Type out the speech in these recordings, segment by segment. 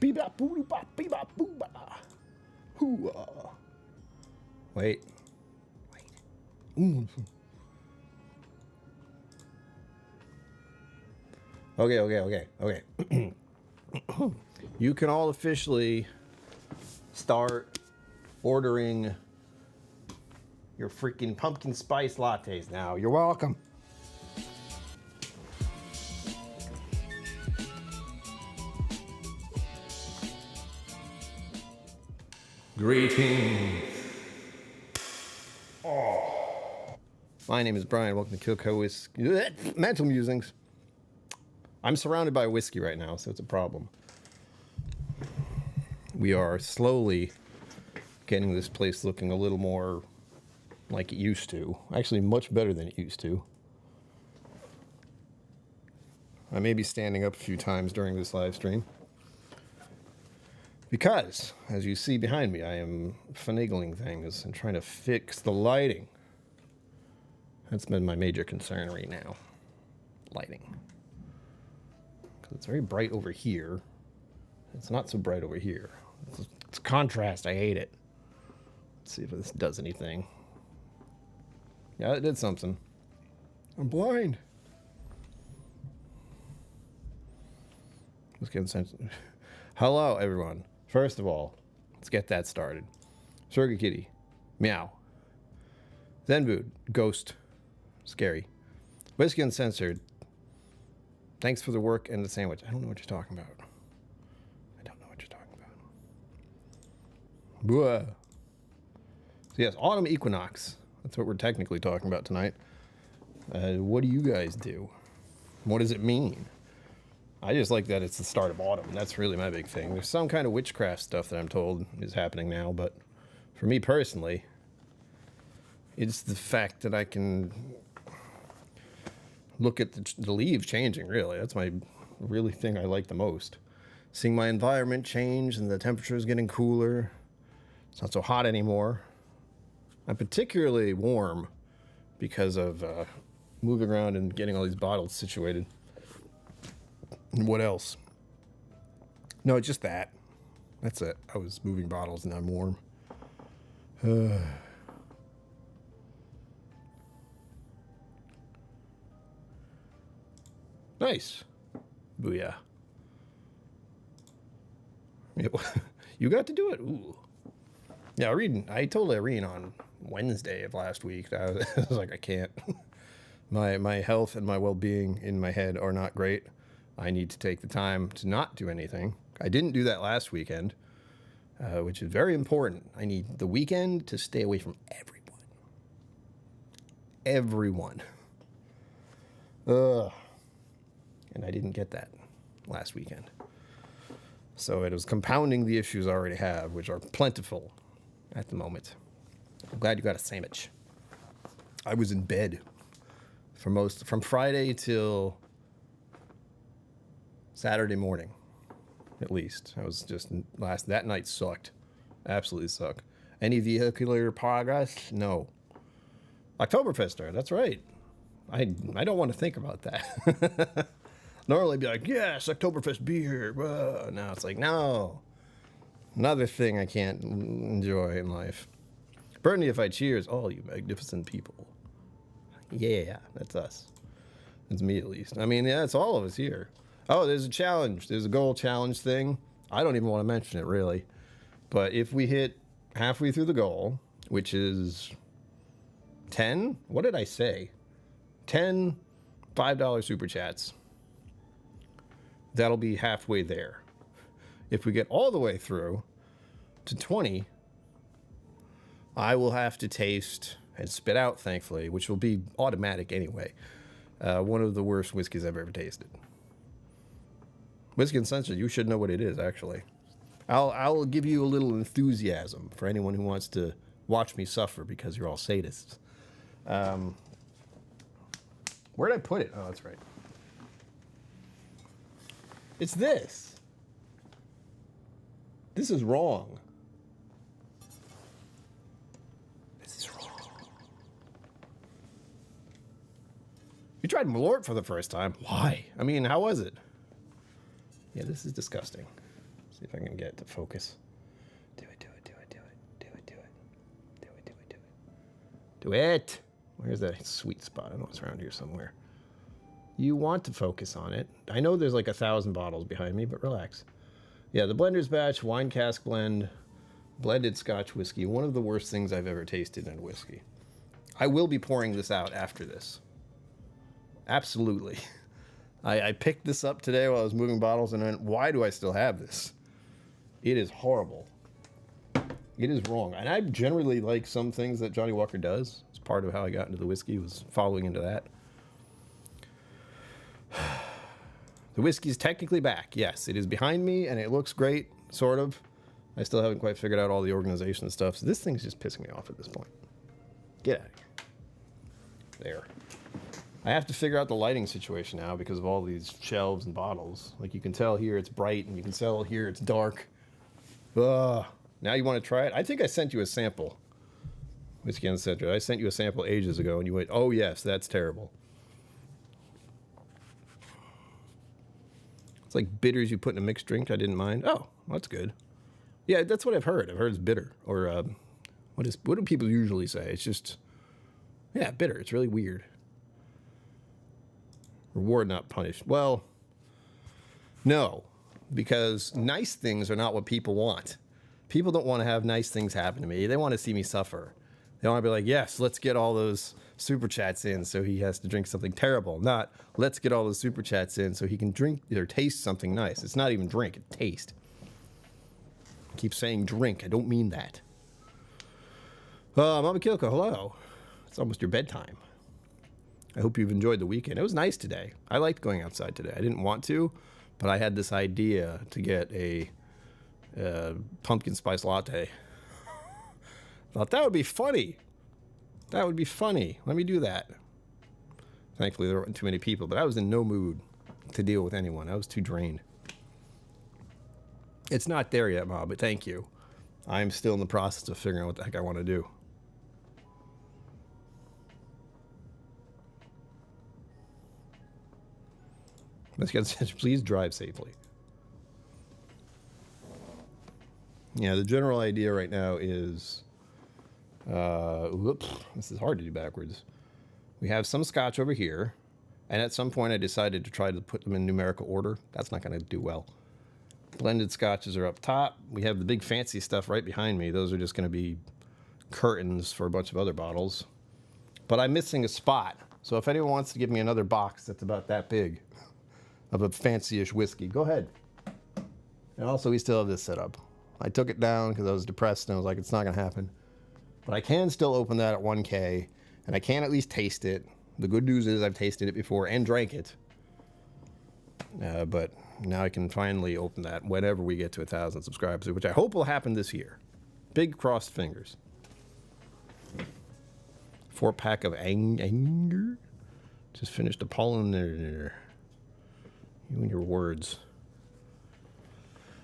Bebop, boo, bop, bebop, boo, ba. Hoo-ah. Wait. Ooh. Okay. You can all officially start ordering your freaking pumpkin spice lattes now. You're welcome. Greetings. Oh. My name is Brian. Welcome to KillCo Mental Musings. I'm surrounded by whiskey right now, so it's a problem. We are slowly getting this place looking a little more like it used to. Actually, much better than it used to. I may be standing up a few times during this live stream. Because, as you see behind me, I am finagling things and trying to fix the lighting. That's been my major concern right now. Lighting. Because it's very bright over here. It's not so bright over here. It's contrast. I hate it. Let's see if this does anything. Yeah, it did something. I'm blind. Let's get sense. Hello, everyone. First of all, let's get that started. Surga Kitty, meow. Zenbood, ghost, scary. Whiskey Uncensored, thanks for the work and the sandwich. I don't know what you're talking about. Blah. So yes, Autumn Equinox. That's what we're technically talking about tonight. What do you guys do? What does it mean? I just like that it's the start of autumn. That's really my big thing. There's some kind of witchcraft stuff that I'm told is happening now, but for me personally, it's the fact that I can look at the leaves changing, really. That's my really thing I like the most. Seeing my environment change and the temperature is getting cooler. It's not so hot anymore. I'm particularly warm because of moving around and getting all these bottles situated. And what else? No, just that. That's it. I was moving bottles and I'm warm. Nice. Booyah. You got to do it. Ooh. Yeah, I told Irene on Wednesday of last week. I was like, I can't. My health and my well-being in my head are not great. I need to take the time to not do anything. I didn't do that last weekend, which is very important. I need the weekend to stay away from everyone. Everyone. And I didn't get that last weekend. So it was compounding the issues I already have, which are plentiful at the moment. I'm glad you got a sandwich. I was in bed from Friday till Saturday morning, at least. I was just that night sucked. Absolutely sucked. Any vehicular progress? No. Oktoberfester, that's right. I don't want to think about that. Normally I'd be like, yes, Oktoberfest beer. Now it's like, no. Another thing I can't enjoy in life. Bernie, if I cheers, all you magnificent people. Yeah, that's us. That's me at least. I mean, yeah, it's all of us here. Oh, there's a challenge. There's a goal challenge thing. I don't even want to mention it, really. But if we hit halfway through the goal, which is 10, what did I say? 10 $5 super chats. That'll be halfway there. If we get all the way through to 20, I will have to taste and spit out, thankfully, which will be automatic anyway, one of the worst whiskeys I've ever tasted. Whiskey Uncensored, you should know what it is, actually. I'll give you a little enthusiasm for anyone who wants to watch me suffer because you're all sadists. Where'd I put it? Oh, that's right. It's this. This is wrong. This is wrong. You tried Malort for the first time. Why? I mean, how was it? Yeah, this is disgusting. See if I can get it to focus. Do it, do it, do it, do it, do it, do it. Do it, do it, do it. Do it! Where's that sweet spot? I know it's around here somewhere. You want to focus on it. I know there's like 1,000 bottles behind me, but relax. Yeah, the Blender's Batch Wine Cask Blend Blended Scotch Whiskey. One of the worst things I've ever tasted in whiskey. I will be pouring this out after this. Absolutely. I picked this up today while I was moving bottles and went, why do I still have this? It is horrible. It is wrong. And I generally like some things that Johnny Walker does. It's part of how I got into the whiskey, was following into that. The whiskey's technically back. Yes, it is behind me and it looks great, sort of. I still haven't quite figured out all the organization stuff. So this thing's just pissing me off at this point. Get out of here. There. I have to figure out the lighting situation now because of all these shelves and bottles. Like you can tell here it's bright and you can tell here it's dark. Ugh. Now you want to try it? I think I sent you a sample. Whiskey Uncensored. I sent you a sample ages ago and you went, oh yes, that's terrible. It's like bitters you put in a mixed drink I didn't mind. Oh, well, that's good. Yeah, that's what I've heard. I've heard it's bitter. Or what do people usually say? It's just, yeah, bitter. It's really weird. Reward, not punished. Well, no, because nice things are not what people want. People don't want to have nice things happen to me. They want to see me suffer. They want to be like, yes, let's get all those super chats in so he has to drink something terrible. Not, let's get all those super chats in so he can drink or taste something nice. It's not even drink, it's taste. I keep saying drink. I don't mean that. Mama KillCo, hello. It's almost your bedtime. I hope you've enjoyed the weekend. It was nice today. I liked going outside today. I didn't want to, but I had this idea to get a pumpkin spice latte. Thought that would be funny. That would be funny. Let me do that. Thankfully, there weren't too many people, but I was in no mood to deal with anyone. I was too drained. It's not there yet, Ma, but thank you. I'm still in the process of figuring out what the heck I want to do. Let's get please drive safely. Yeah, the general idea right now is, whoops, this is hard to do backwards. We have some scotch over here, and at some point I decided to try to put them in numerical order. That's not going to do well. Blended scotches are up top. We have the big fancy stuff right behind me. Those are just going to be curtains for a bunch of other bottles. But I'm missing a spot. So if anyone wants to give me another box that's about that big of a fancy-ish whiskey, go ahead. And also, we still have this set up. I took it down because I was depressed and I was like, it's not going to happen. But I can still open that at 1K, and I can at least taste it. The good news is I've tasted it before and drank it. But now I can finally open that whenever we get to 1,000 subscribers, which I hope will happen this year. Big crossed fingers. 4-pack of anger. Just finished a pollen there. You and your words.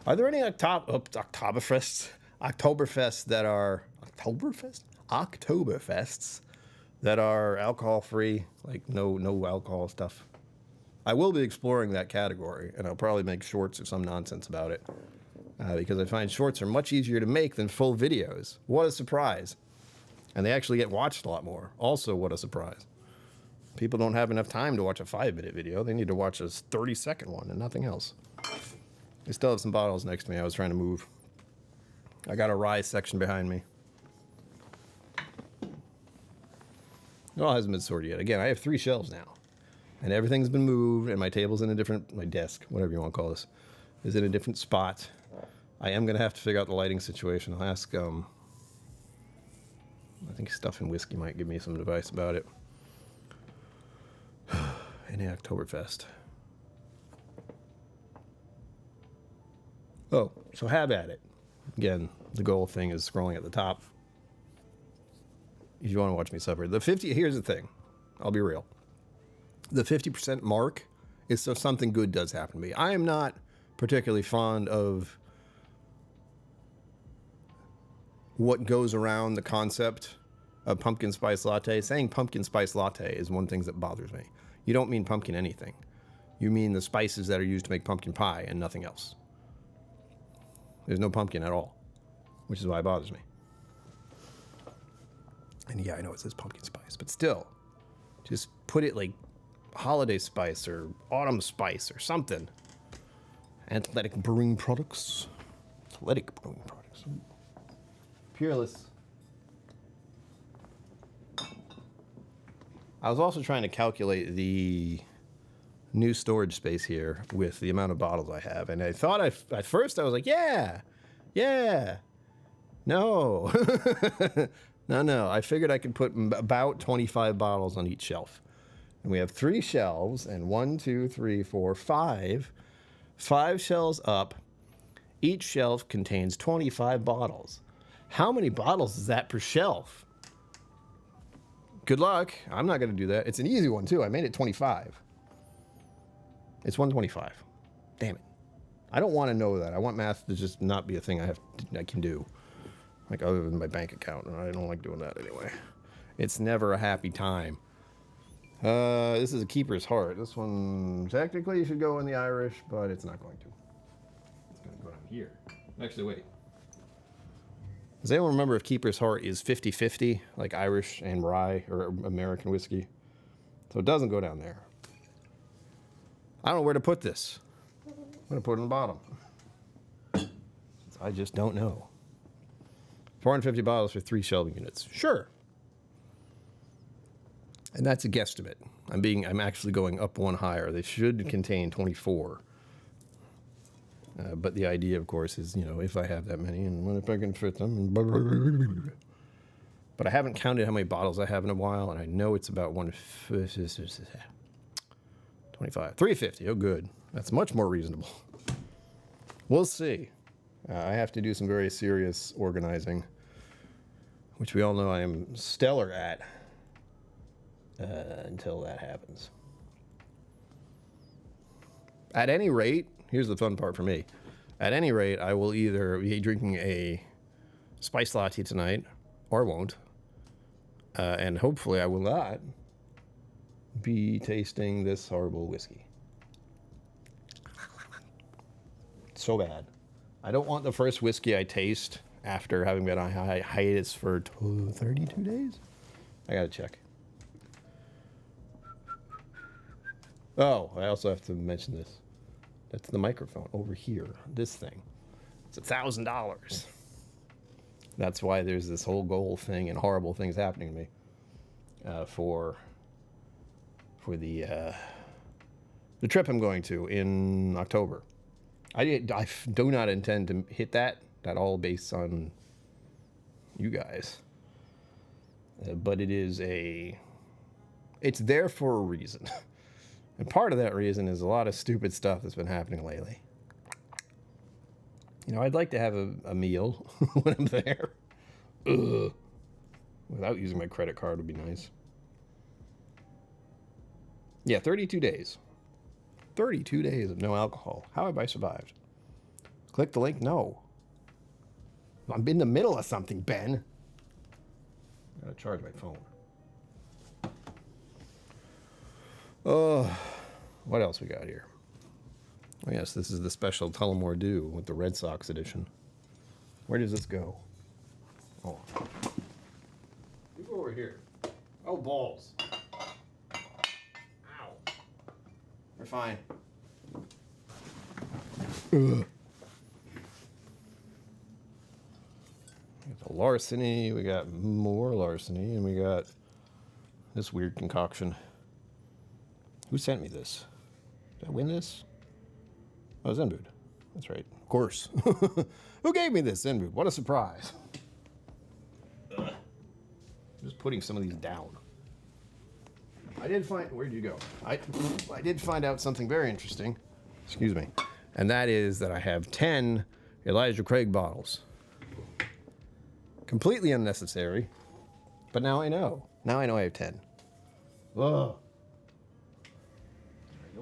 Are there any Oktoberfests that are Oktoberfests that are alcohol free, like no alcohol stuff? I will be exploring that category, and I'll probably make shorts or some nonsense about it, because I find shorts are much easier to make than full videos. What a surprise! And they actually get watched a lot more. Also, what a surprise! People don't have enough time to watch a 5-minute video. They need to watch a 30-second one and nothing else. I still have some bottles next to me. I was trying to move. I got a rye section behind me. It all hasn't been sorted yet. Again, I have 3 shelves now. And everything's been moved, and my table's in a different, my desk, whatever you want to call this, is in a different spot. I am going to have to figure out the lighting situation. I'll ask, I think Stuff and Whiskey might give me some advice about it. Any Oktoberfest. Oh, so have at it. Again, the goal thing is scrolling at the top. If you want to watch me suffer. Here's the thing. I'll be real. The 50% mark is so something good does happen to me. I am not particularly fond of what goes around the concept of pumpkin spice latte. Saying pumpkin spice latte is one thing that bothers me. You don't mean pumpkin anything. You mean the spices that are used to make pumpkin pie and nothing else. There's no pumpkin at all, which is why it bothers me. And yeah, I know it says pumpkin spice, but still, just put it like holiday spice or autumn spice or something. Athletic brewing products. Athletic brewing products. Peerless. I was also trying to calculate the new storage space here with the amount of bottles I have. And I thought at first I was like, yeah. No. No. I figured I could put about 25 bottles on each shelf. And we have 3 shelves, and 1, 2, 3, 4, 5. 5 shelves up. Each shelf contains 25 bottles. How many bottles is that per shelf? Good luck. I'm not going to do that. It's an easy one, too. I made it 25. It's 125. Damn it. I don't want to know that. I want math to just not be a thing I can do. Like, other than my bank account. And I don't like doing that anyway. It's never a happy time. This is a keeper's heart. This one technically should go in the Irish, but it's not going to. It's going to go down here. Actually, wait. Does anyone remember if keeper's heart is 50-50, like Irish and rye or American whiskey? So it doesn't go down there. I don't know where to put this. I'm going to put it in the bottom. I just don't know. 450 bottles for 3 shelving units. Sure. And that's a guesstimate. I'm actually going up one higher. They should contain 24. But the idea, of course, is, if I have that many and if I can fit them. But I haven't counted how many bottles I have in a while, and I know it's about 25. 350. Oh, good. That's much more reasonable. We'll see. I have to do some very serious organizing, which we all know I am stellar at. Until that happens. At any rate, here's the fun part for me. At any rate, I will either be drinking a spice latte tonight, or won't. And hopefully I will not be tasting this horrible whiskey. It's so bad. I don't want the first whiskey I taste after having been on hiatus for 32 days. I gotta check. Oh, I also have to mention this. That's the microphone over here. This thing. It's $1,000. That's why there's this whole goal thing and horrible things happening to me for the trip I'm going to in October. I do not intend to hit that. That all based on you guys. But it's there for a reason. And part of that reason is a lot of stupid stuff that's been happening lately. I'd like to have a meal when I'm there. Ugh. Without using my credit card would be nice. Yeah, 32 days. 32 days of no alcohol. How have I survived? Click the link? No. I'm in the middle of something, Ben. I gotta charge my phone. Oh, what else we got here? Oh, yes, this is the special Tullamore Dew with the Red Sox edition. Where does this go? Oh. You go over here. Oh, balls. Ow. We're fine. Ugh. We got the larceny, we got more larceny, and we got this weird concoction. Who sent me this? Did I win this? Oh, Zenbood. That's right. Of course. Who gave me this, Zenbood? What a surprise. Ugh. I'm just putting some of these down. I did find... Where'd you go? I did find out something very interesting. Excuse me. And that is that I have 10 Elijah Craig bottles. Completely unnecessary. But now I know. Now I know I have 10. Ugh.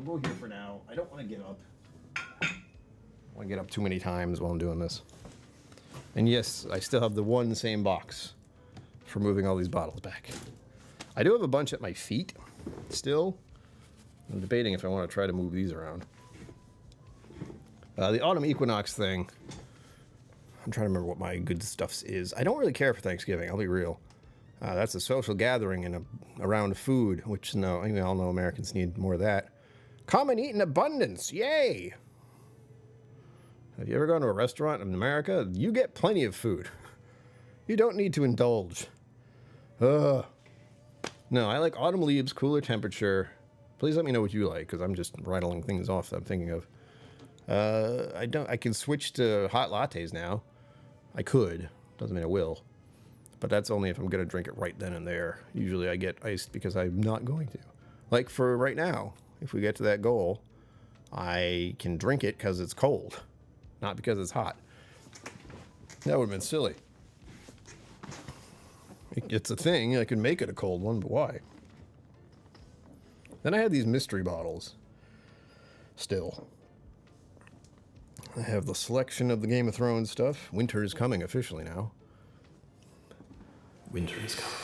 We'll go here for now. I don't want to get up. I want to get up too many times while I'm doing this. And yes, I still have the one same box for moving all these bottles back. I do have a bunch at my feet still. I'm debating if I want to try to move these around. The autumn equinox thing I'm trying to remember what my good stuff is. I don't really care for Thanksgiving, I'll be real. That's a social gathering and around food, which no, I mean, all know Americans need more of that. Come and eat in abundance, yay! Have you ever gone to a restaurant in America? You get plenty of food. You don't need to indulge. No, I like autumn leaves, cooler temperature. Please let me know what you like, because I'm just rattling things off that I'm thinking of. I can switch to hot lattes now. I could. Doesn't mean I will. But that's only if I'm going to drink it right then and there. Usually I get iced because I'm not going to. Like for right now, if we get to that goal, I can drink it because it's cold, not because it's hot. That would have been silly. It's a thing. I could make it a cold one, but why? Then I had these mystery bottles. Still. I have the selection of the Game of Thrones stuff. Winter is coming officially now. Winter is coming.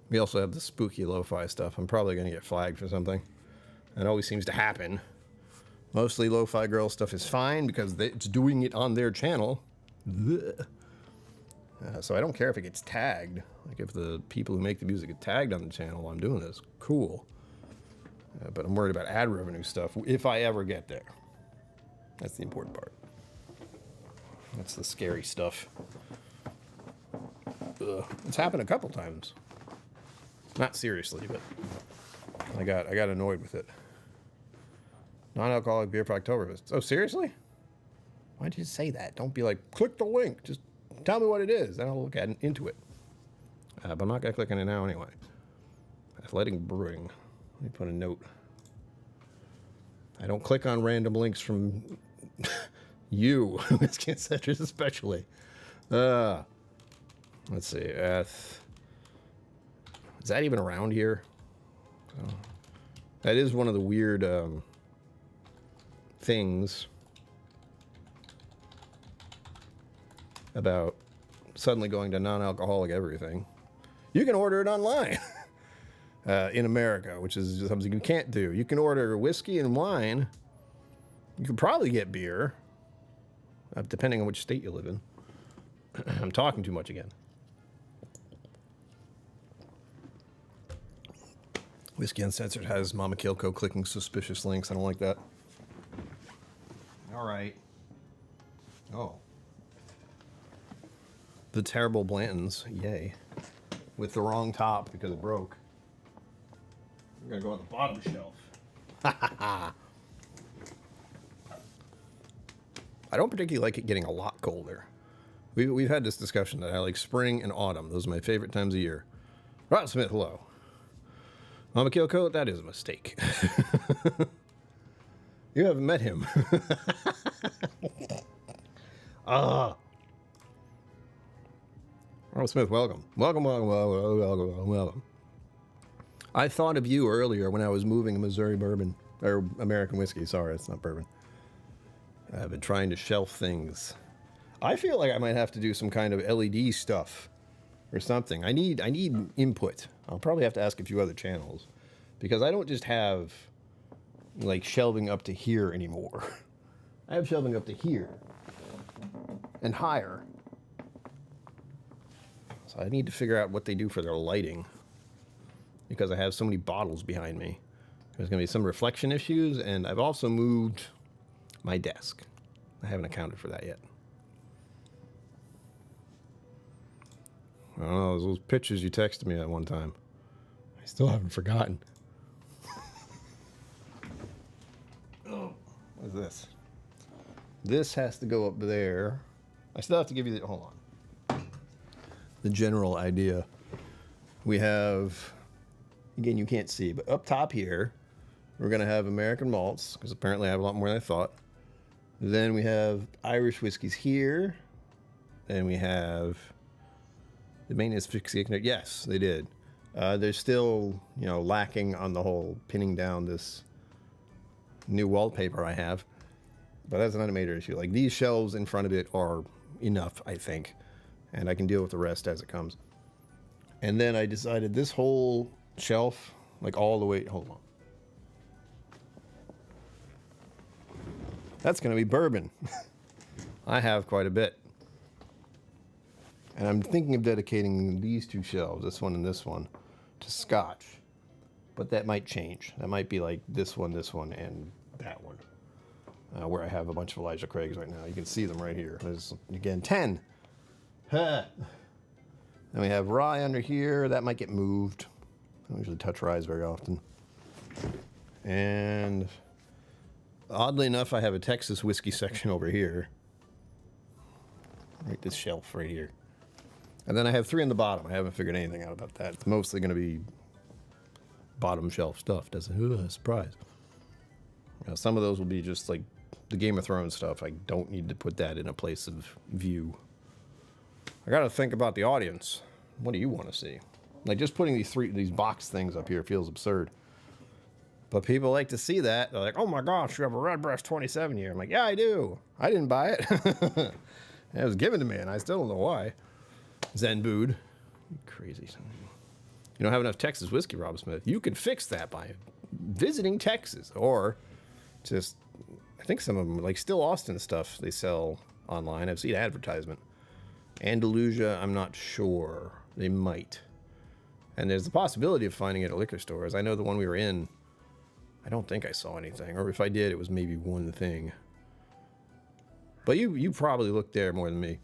We also have the spooky lo-fi stuff. I'm probably going to get flagged for something. That always seems to happen. Mostly lo-fi girl stuff is fine because it's doing it on their channel. So I don't care if it gets tagged. Like if the people who make the music get tagged on the channel while I'm doing this, cool. But I'm worried about ad revenue stuff if I ever get there. That's the important part. That's the scary stuff. It's happened a couple times. Not seriously, but I got annoyed with it. Non-alcoholic beer for Oktoberfest. Oh, seriously? Why'd you say that? Don't be like, click the link. Just tell me what it is, and I'll look into it. But I'm not going to click on it now anyway. Athletic Brewing. Let me put a note. I don't click on random links from you, Whiskey and Citrus especially. Let's see. Is that even around here? That is one of the weird things about suddenly going to non-alcoholic everything. You can order it online in America, which is something you can't do. You can order whiskey and wine. You can probably get beer, depending on which state you live in. I'm talking too much again. Whiskey Uncensored has Mama KillCo clicking suspicious links. I don't like that. All right. Oh. The Terrible Blantons. Yay. With the wrong top because it broke. We're going to go on the bottom shelf. I don't particularly like it getting a lot colder. We've had this discussion that I like spring and autumn. Those are my favorite times of year. Rod Smith, hello. Mama KillCo, that is a mistake. You haven't met him. Rod Smith, welcome. Welcome. I thought of you earlier when I was moving a Missouri bourbon, or American whiskey. Sorry, it's not bourbon. I've been trying to shelf things. I feel like I might have to do some kind of LED stuff or something. I need input. I'll probably have to ask a few other channels because I don't just have like shelving up to here anymore. I have shelving up to here and higher. So I need to figure out what they do for their lighting because I have so many bottles behind me. There's going to be some reflection issues, and I've also moved my desk. I haven't accounted for that yet. I don't know, those pictures you texted me at one time. I still haven't forgotten. Oh, what is this? This has to go up there. I still have to give you the, hold on. The general idea. We have, again, you can't see, but up top here, we're going to have American malts, because apparently I have a lot more than I thought. Then we have Irish whiskeys here. Then we have the maintenance fixie. Yes, they did. They're still, lacking on the whole pinning down this new wallpaper I have. But that's not a major issue. Like, these shelves in front of it are enough, I think. And I can deal with the rest as it comes. And then I decided this whole shelf, like all the way, hold on. That's going to be bourbon. I have quite a bit. And I'm thinking of dedicating these two shelves, this one and this one, to Scotch. But that might change. That might be like this one, and that one. Where I have a bunch of Elijah Craigs right now. You can see them right here. There's, again, 10. Huh. Then we have rye under here. That might get moved. I don't usually touch rye very often. And oddly enough, I have a Texas whiskey section over here. Right, this shelf right here. And then I have 3 in the bottom. I haven't figured anything out about that. It's mostly going to be bottom shelf stuff. Surprise. You know, some of those will be just like the Game of Thrones stuff. I don't need to put that in a place of view. I got to think about the audience. What do you want to see? Like, just putting these box things up here feels absurd. But people like to see that. They're like, oh my gosh, you have a Redbreast 27 here. I'm like, yeah, I do. I didn't buy it. It was given to me, and I still don't know why. Zen Bood. Crazy. You don't have enough Texas whiskey, Rob Smith. You can fix that by visiting Texas, or just, I think some of them, like Still Austin stuff, they sell online. I've seen advertisement. Andalusia, I'm not sure. They might. And there's the possibility of finding it at liquor stores. I know the one we were in, I don't think I saw anything. Or if I did, it was maybe one thing. But you probably looked there more than me.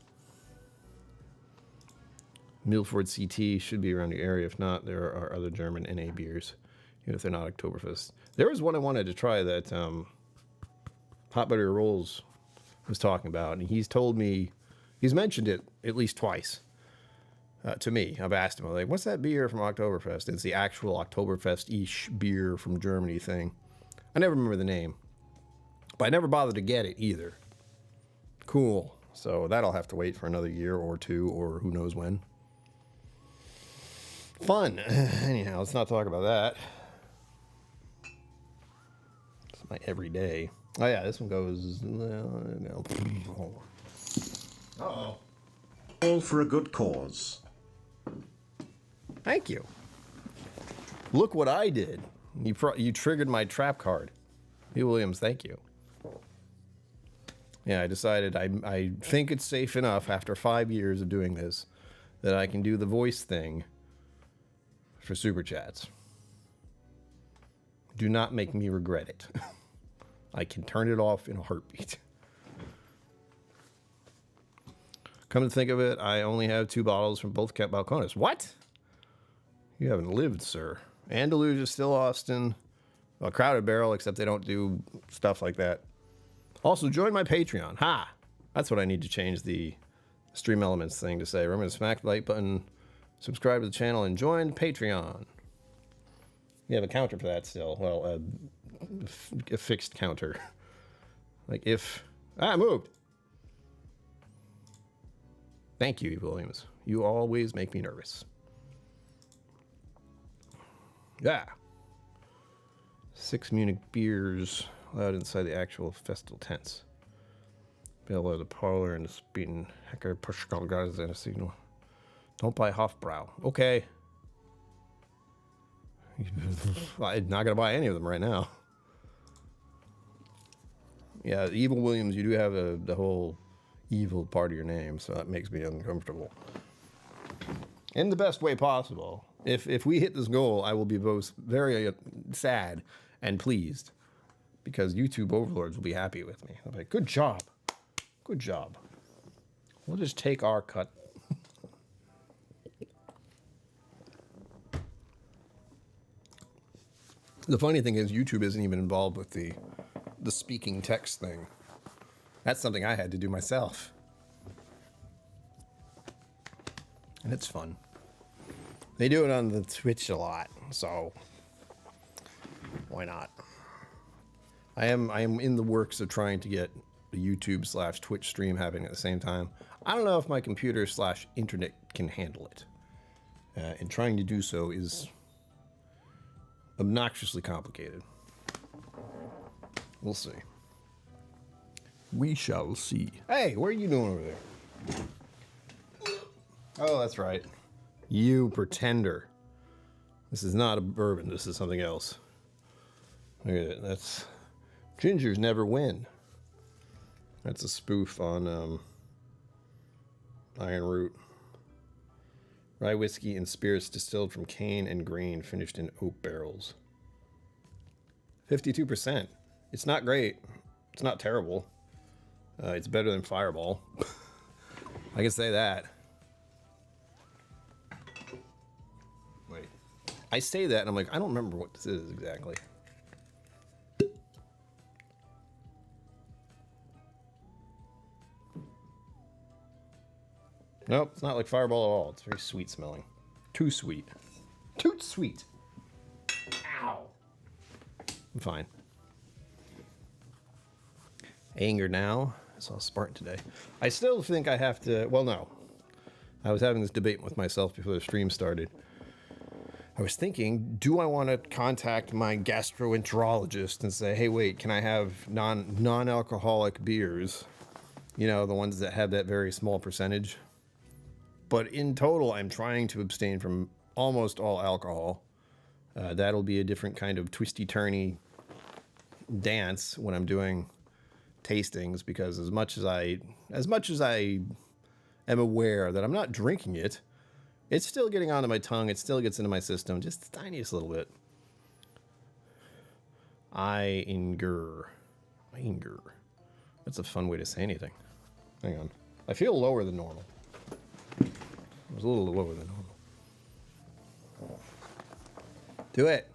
Milford CT should be around the area. If not, there are other German NA beers, even if they're not Oktoberfest. There was one I wanted to try that Hot Butter Rolls was talking about, and he's told me, he's mentioned it at least twice to me. I've asked him, I'm like, what's that beer from Oktoberfest? It's the actual Oktoberfest-ish beer from Germany thing. I never remember the name, but I never bothered to get it either. Cool. So that'll have to wait for another year or two, or who knows when. Fun. Anyhow, let's not talk about that. It's my everyday. Oh yeah, this one goes. Uh-oh. All for a good cause. Thank you. Look what I did. You triggered my trap card. P. Williams, thank you. Yeah, I decided I think it's safe enough after 5 years of doing this that I can do the voice thing for Super Chats. Do not make me regret it. I can turn it off in a heartbeat. Come to think of it, I only have 2 bottles from both Balcones. What? You haven't lived, sir. Andalusia, Still Austin, a Crowded Barrel, except they don't do stuff like that. Also, join my Patreon. Ha! That's what I need to change the Stream Elements thing to say. Remember to smack the like button, subscribe to the channel, and join Patreon. We have a counter for that still. Well, a fixed counter. Like if... I moved! Thank you, Williams. You always make me nervous. Yeah. 6 Munich beers allowed inside the actual festival tents. Below the parlor and the speeding Hecker Pushkal guys and a signal. Don't buy Hofbrau. Okay. I'm not gonna buy any of them right now. Yeah, Evil Williams, you do have the whole evil part of your name, so that makes me uncomfortable. In the best way possible. If we hit this goal, I will be both very sad and pleased, because YouTube overlords will be happy with me. They'll be like, good job. Good job. We'll just take our cut. The funny thing is YouTube isn't even involved with the speaking text thing. That's something I had to do myself. And it's fun. They do it on the Twitch a lot, so why not? I am in the works of trying to get the YouTube/Twitch stream happening at the same time. I don't know if my computer/internet can handle it. And trying to do so is obnoxiously complicated. We'll see. We shall see. Hey, what are you doing over there? Oh, that's right. You pretender. This is not a bourbon. This is something else. Look at it. That's... Gingers never win. That's a spoof on Iron Root. Rye whiskey and spirits distilled from cane and grain, finished in oak barrels. 52%. It's not great. It's not terrible. It's better than Fireball. I can say that. Wait. I say that and I'm like, I don't remember what this is exactly. Nope, it's not like Fireball at all. It's very sweet smelling. Too sweet. Too sweet. Ow. I'm fine. Anger now. I saw Spartan today. I still think I have to... Well, no. I was having this debate with myself before the stream started. I was thinking, do I want to contact my gastroenterologist and say, hey, wait, can I have non-alcoholic beers? You know, the ones that have that very small percentage. But in total, I'm trying to abstain from almost all alcohol. That'll be a different kind of twisty-turny dance when I'm doing tastings, because as much as I am aware that I'm not drinking it, it's still getting onto my tongue. It still gets into my system, just the tiniest little bit. Anger. That's a fun way to say anything. Hang on. I feel lower than normal. It was a little lower than normal. Do it.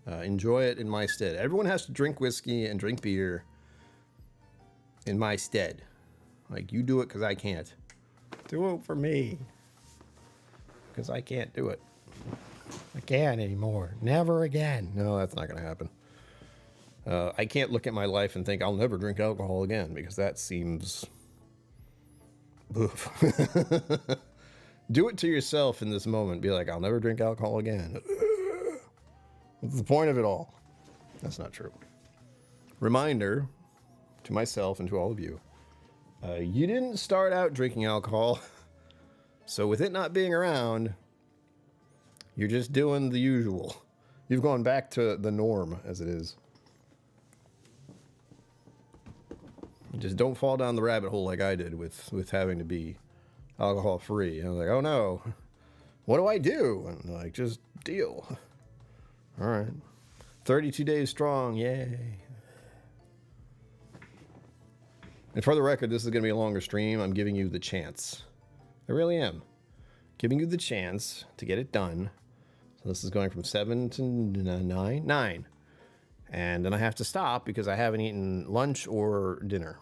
Enjoy it in my stead. Everyone has to drink whiskey and drink beer in my stead. Like, you do it because I can't. Do it for me. Because I can't do it. I can't anymore. Never again. No, that's not going to happen. I can't look at my life and think I'll never drink alcohol again, because that seems... Oof. Do it to yourself in this moment. Be like, I'll never drink alcohol again. What's the point of it all? That's not true. Reminder to myself and to all of you. You didn't start out drinking alcohol. So with it not being around, you're just doing the usual. You've gone back to the norm as it is. Just don't fall down the rabbit hole like I did with having to be alcohol free. I was like, oh no, what do I do? And like, just deal. All right. 32 days strong. Yay. And for the record, this is going to be a longer stream. I'm giving you the chance. I really am. Giving you the chance to get it done. So this is going from 7 to 9. 9. And then I have to stop because I haven't eaten lunch or dinner.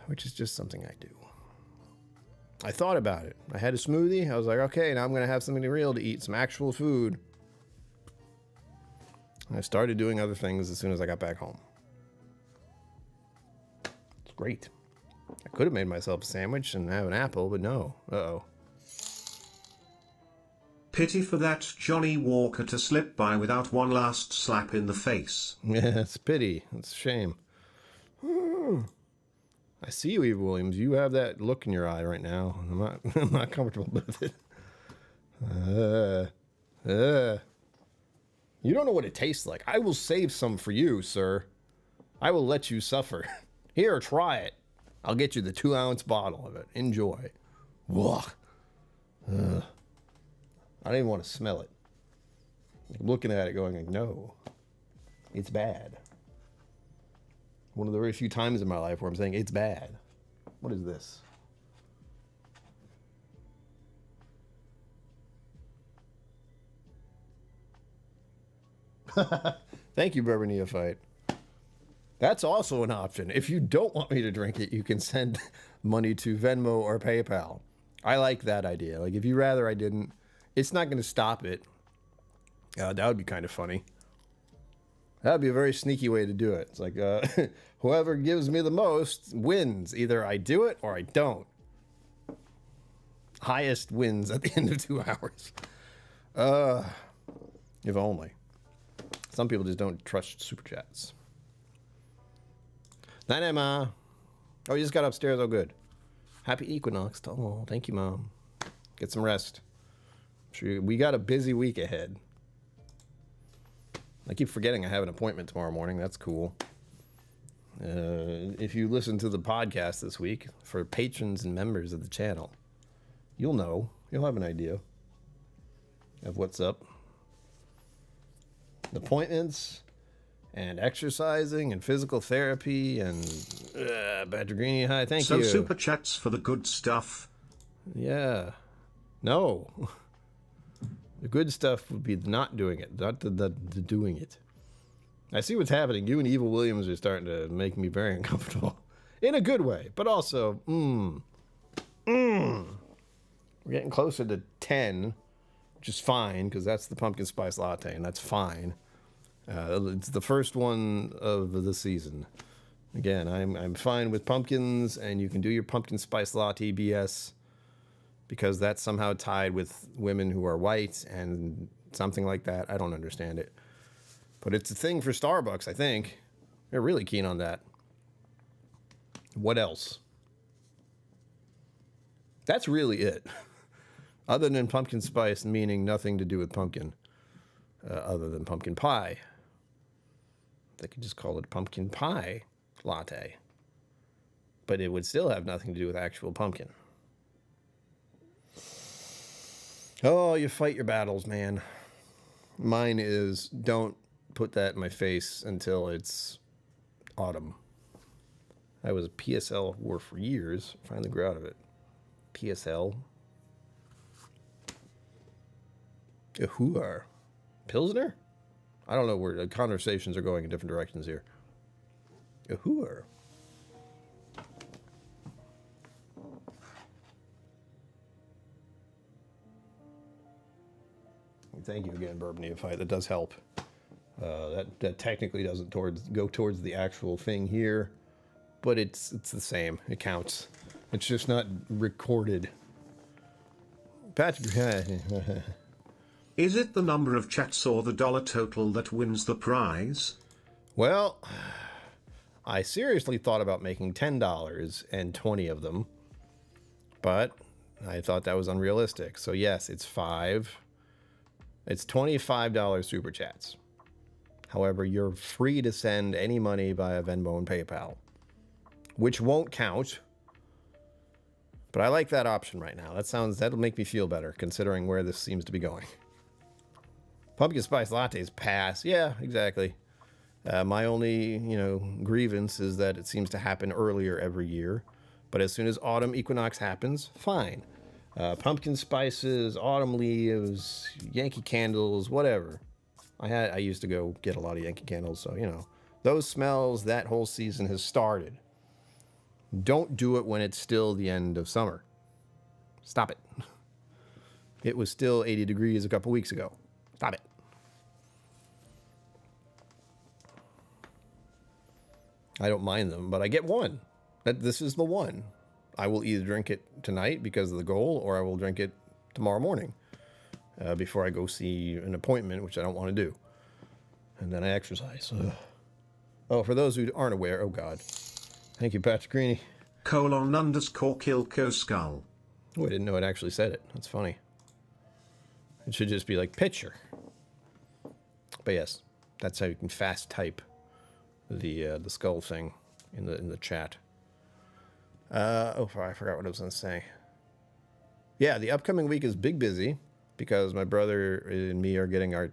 Which is just something I do. I thought about it. I had a smoothie. I was like, okay, now I'm going to have something real to eat, some actual food. And I started doing other things as soon as I got back home. It's great. I could have made myself a sandwich and have an apple, but no. Uh-oh. Pity for that Johnny Walker to slip by without one last slap in the face. Yeah, it's pity. It's a shame. I see you, Eve Williams. You have that look in your eye right now. I'm not comfortable with it. You don't know what it tastes like. I will save some for you, sir. I will let you suffer. Here, try it. I'll get you the 2-ounce bottle of it. Enjoy. Whoa. I don't even want to smell it. I'm looking at it going like, no, it's bad. One of the very few times in my life where I'm saying it's bad. What is this? Thank you, Bourbon Neophyte. That's also an option. If you don't want me to drink it, you can send money to Venmo or PayPal. I like that idea. Like, if you rather I didn't, it's not going to stop it. That would be kind of funny. That would be a very sneaky way to do it. It's like, whoever gives me the most wins. Either I do it or I don't. Highest wins at the end of 2 hours. If only. Some people just don't trust super chats. Night, Emma. Oh, you just got upstairs. Oh, good. Happy Equinox. Oh, thank you, Mom. Get some rest. Sure, we got a busy week ahead. I keep forgetting I have an appointment tomorrow morning. That's cool. If you listen to the podcast this week, for patrons and members of the channel, you'll know. You'll have an idea of what's up. Appointments and exercising and physical therapy and Badgergrini, hi, thank you. So super chats for the good stuff. Yeah. No. The good stuff would be not doing it, not the doing it. I see what's happening. You and Evil Williams are starting to make me very uncomfortable. In a good way, but also, We're getting closer to 10, which is fine, because that's the pumpkin spice latte, and that's fine. It's the first one of the season. Again, I'm fine with pumpkins, and you can do your pumpkin spice latte BS, because that's somehow tied with women who are white and something like that. I don't understand it. But it's a thing for Starbucks, I think. They're really keen on that. What else? That's really it. Other than pumpkin spice, meaning nothing to do with pumpkin. Other than pumpkin pie. They could just call it pumpkin pie latte. But it would still have nothing to do with actual pumpkin. Oh, you fight your battles, man. Mine is don't put that in my face until it's autumn. I was a PSL whore for years. Finally grew out of it. PSL. A hooar. Pilsner? I don't know where the conversations are going in different directions here. A hooar. Thank you again, Bourbon Neophyte. That does help. That technically doesn't go towards the actual thing here, but it's the same. It counts. It's just not recorded. Patrick. Is it the number of chats or the dollar total that wins the prize? Well, I seriously thought about making $10 and 20 of them, but I thought that was unrealistic. So yes, it's 5. It's $25 super chats. However, you're free to send any money via Venmo and PayPal, which won't count. But I like that option right now. That'll make me feel better considering where this seems to be going. Pumpkin spice lattes pass. Yeah, exactly. My only, grievance is that it seems to happen earlier every year. But as soon as autumn equinox happens, fine. Pumpkin spices, autumn leaves, Yankee candles, whatever. I used to go get a lot of Yankee candles, so, those smells, that whole season has started. Don't do it when it's still the end of summer. Stop it. It was still 80 degrees a couple weeks ago. Stop it. I don't mind them, but I get one. This is the one. I will either drink it tonight because of the goal, or I will drink it tomorrow morning before I go see an appointment, which I don't want to do. And then I exercise. Oh, for those who aren't aware, oh God. Thank you, Patrick Greeny. _KillCo skull. Oh, I didn't know it actually said it. That's funny. It should just be like picture. But yes, that's how you can fast type the skull thing in the chat. I forgot what I was going to say. Yeah, the upcoming week is big busy because my brother and me are getting our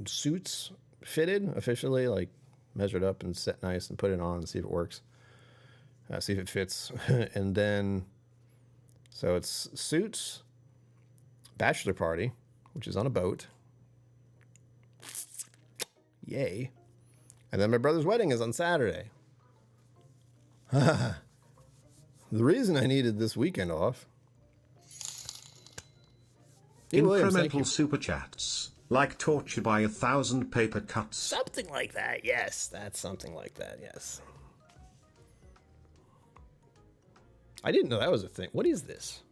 suits fitted officially, like measured up and set nice and put it on and see if it works. See if it fits. And then, so it's suits, bachelor party, which is on a boat. Yay. And then my brother's wedding is on Saturday. The reason I needed this weekend off. Incremental super chats, like torture by 1,000 paper cuts. Something like that, yes. That's something like that, yes. I didn't know that was a thing. What is this?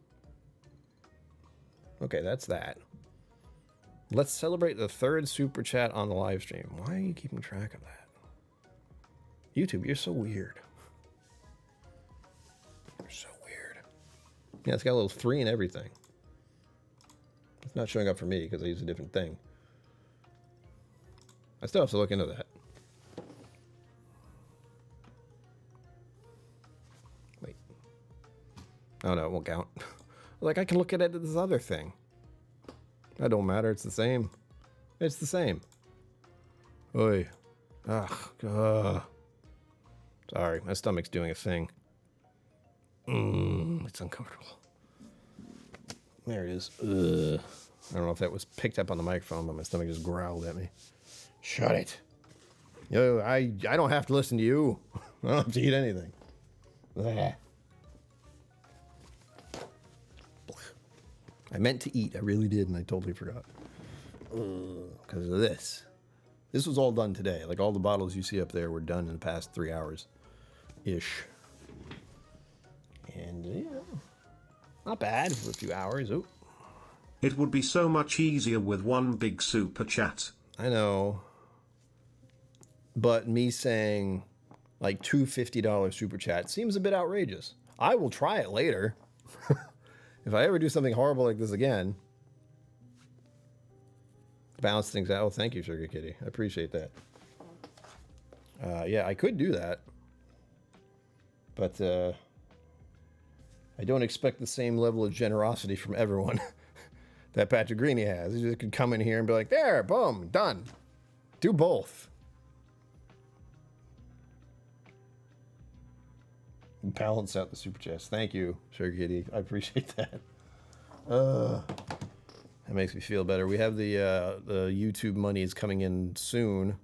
Okay, that's that. Let's celebrate the 3rd super chat on the live stream. Why are you keeping track of that? YouTube, you're so weird. You're so weird. Yeah, it's got a little 3 and everything. It's not showing up for me because I use a different thing. I still have to look into that. Wait. Oh no, it won't count. Like, I can look at it as this other thing. That don't matter, it's the same. It's the same. Oy. Ugh. Sorry, my stomach's doing a thing. It's uncomfortable. There it is. Ugh. I don't know if that was picked up on the microphone, but my stomach just growled at me. Shut it. Yo, I don't have to listen to you. I don't have to eat anything. Ugh. I meant to eat. I really did, and I totally forgot. Because of this. This was all done today. Like, all the bottles you see up there were done in the past 3 hours-ish. And, yeah, not bad for a few hours. Ooh. It would be so much easier with one big super chat. I know. But me saying, like, two $50 super chats seems a bit outrageous. I will try it later. If I ever do something horrible like this again. Balance things out. Oh, thank you, Sugar Kitty. I appreciate that. Yeah, I could do that. But, I don't expect the same level of generosity from everyone that Patrick Greeny has. He just could come in here and be like, there, boom, done. Do both. Balance out the super chats. Thank you, Sugar Kitty. I appreciate that. That makes me feel better. We have the YouTube money is coming in soon.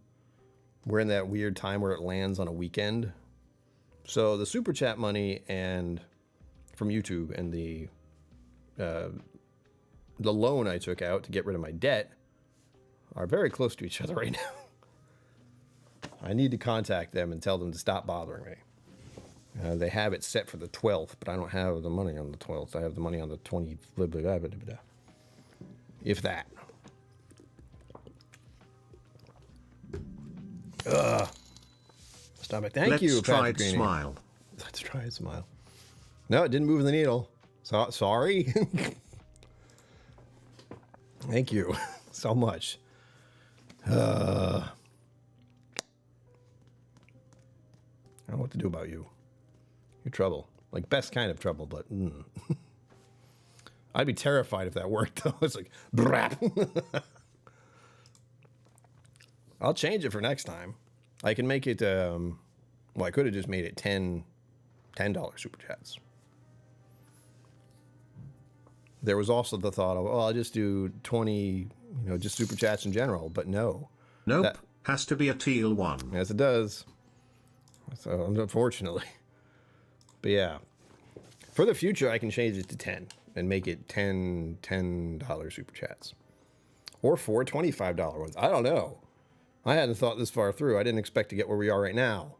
We're in that weird time where it lands on a weekend. So the super chat money and from YouTube and the loan I took out to get rid of my debt are very close to each other right now. I need to contact them and tell them to stop bothering me. They have it set for the 12th, but I don't have the money on the 12th. I have the money on the 20th. If that. Stop it. Thank you, Let's try Patrick it, Greeny. smile. Let's try it, smile. No, it didn't move the needle. So, sorry. Thank you so much. I don't know what to do about you. You're trouble. Like, best kind of trouble, but... I'd be terrified if that worked, though. It's like... I'll change it for next time. I can make it... well, I could have just made it $10 super chats. There was also the thought of, I'll just do 20, just super chats in general, but no. Nope, has to be a teal one. Yes, it does. So, unfortunately. But yeah. For the future, I can change it to 10 and make it $10 super chats. Or 4 $25 ones. I don't know. I hadn't thought this far through. I didn't expect to get where we are right now.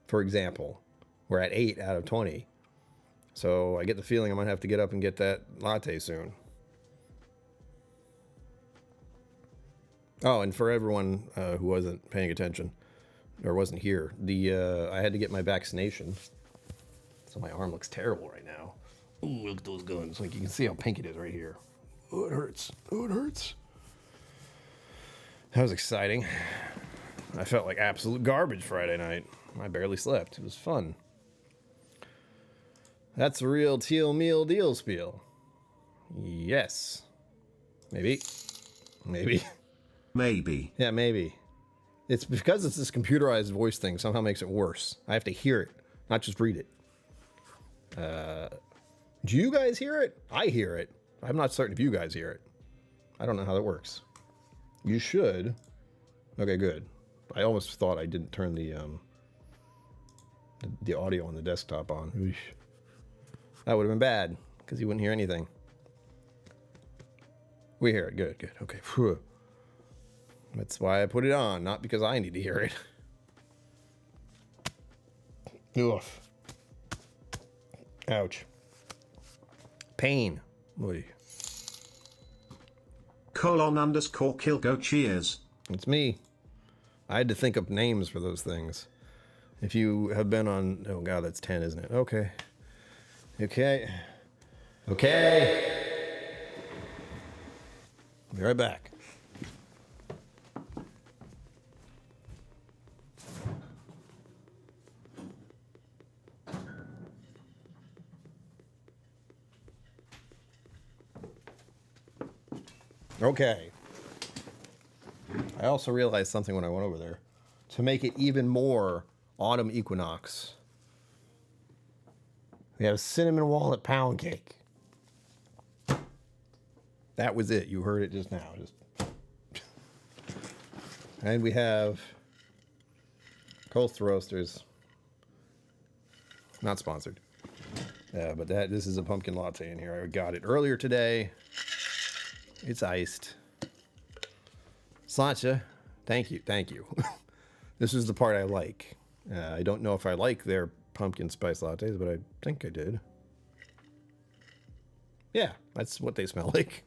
For example, we're at 8 out of 20. So I get the feeling I might have to get up and get that latte soon. Oh, and for everyone who wasn't paying attention or wasn't here, I had to get my vaccination. So my arm looks terrible right now. Ooh, look at those guns. Like, you can see how pink it is right here. Oh, it hurts. Oh, it hurts. That was exciting. I felt like absolute garbage Friday night. I barely slept. It was fun. That's a real teal meal deal spiel. Yes. Maybe. Maybe. Maybe. Yeah, maybe. It's because it's this computerized voice thing somehow makes it worse. I have to hear it, not just read it. Do you guys hear it? I hear it. I'm not certain if you guys hear it. I don't know how that works. You should. Okay, good. I almost thought I didn't turn the audio on the desktop on. Oosh. That would have been bad, because you wouldn't hear anything. We hear it. Good, good. Okay. Whew. That's why I put it on, not because I need to hear it. Oof. Ouch. Pain. Oy. _KillCo cheers. It's me. I had to think up names for those things. If you have been on... Oh, God, that's 10, isn't it? Okay. Okay. Okay. Be right back. Okay. I also realized something when I went over there. To make it even more autumn equinox, we have cinnamon walnut pound cake. That was it. You heard it just now. And we have Coastal Roasters. Not sponsored. But this is a pumpkin latte in here. I got it earlier today. It's iced. Sláinte, thank you. This is the part I like. I don't know if I like their pumpkin spice lattes, but I think I did. Yeah, that's what they smell like.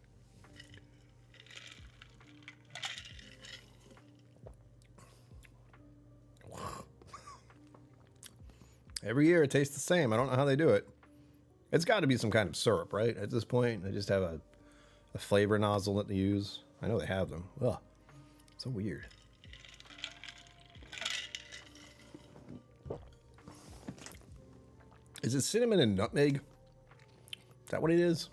Every year it tastes the same. I don't know how they do it. It's got to be some kind of syrup, right? At this point, they just have a flavor nozzle that they use. I know they have them. Ugh, so weird. Is it cinnamon and nutmeg? Is that what it is?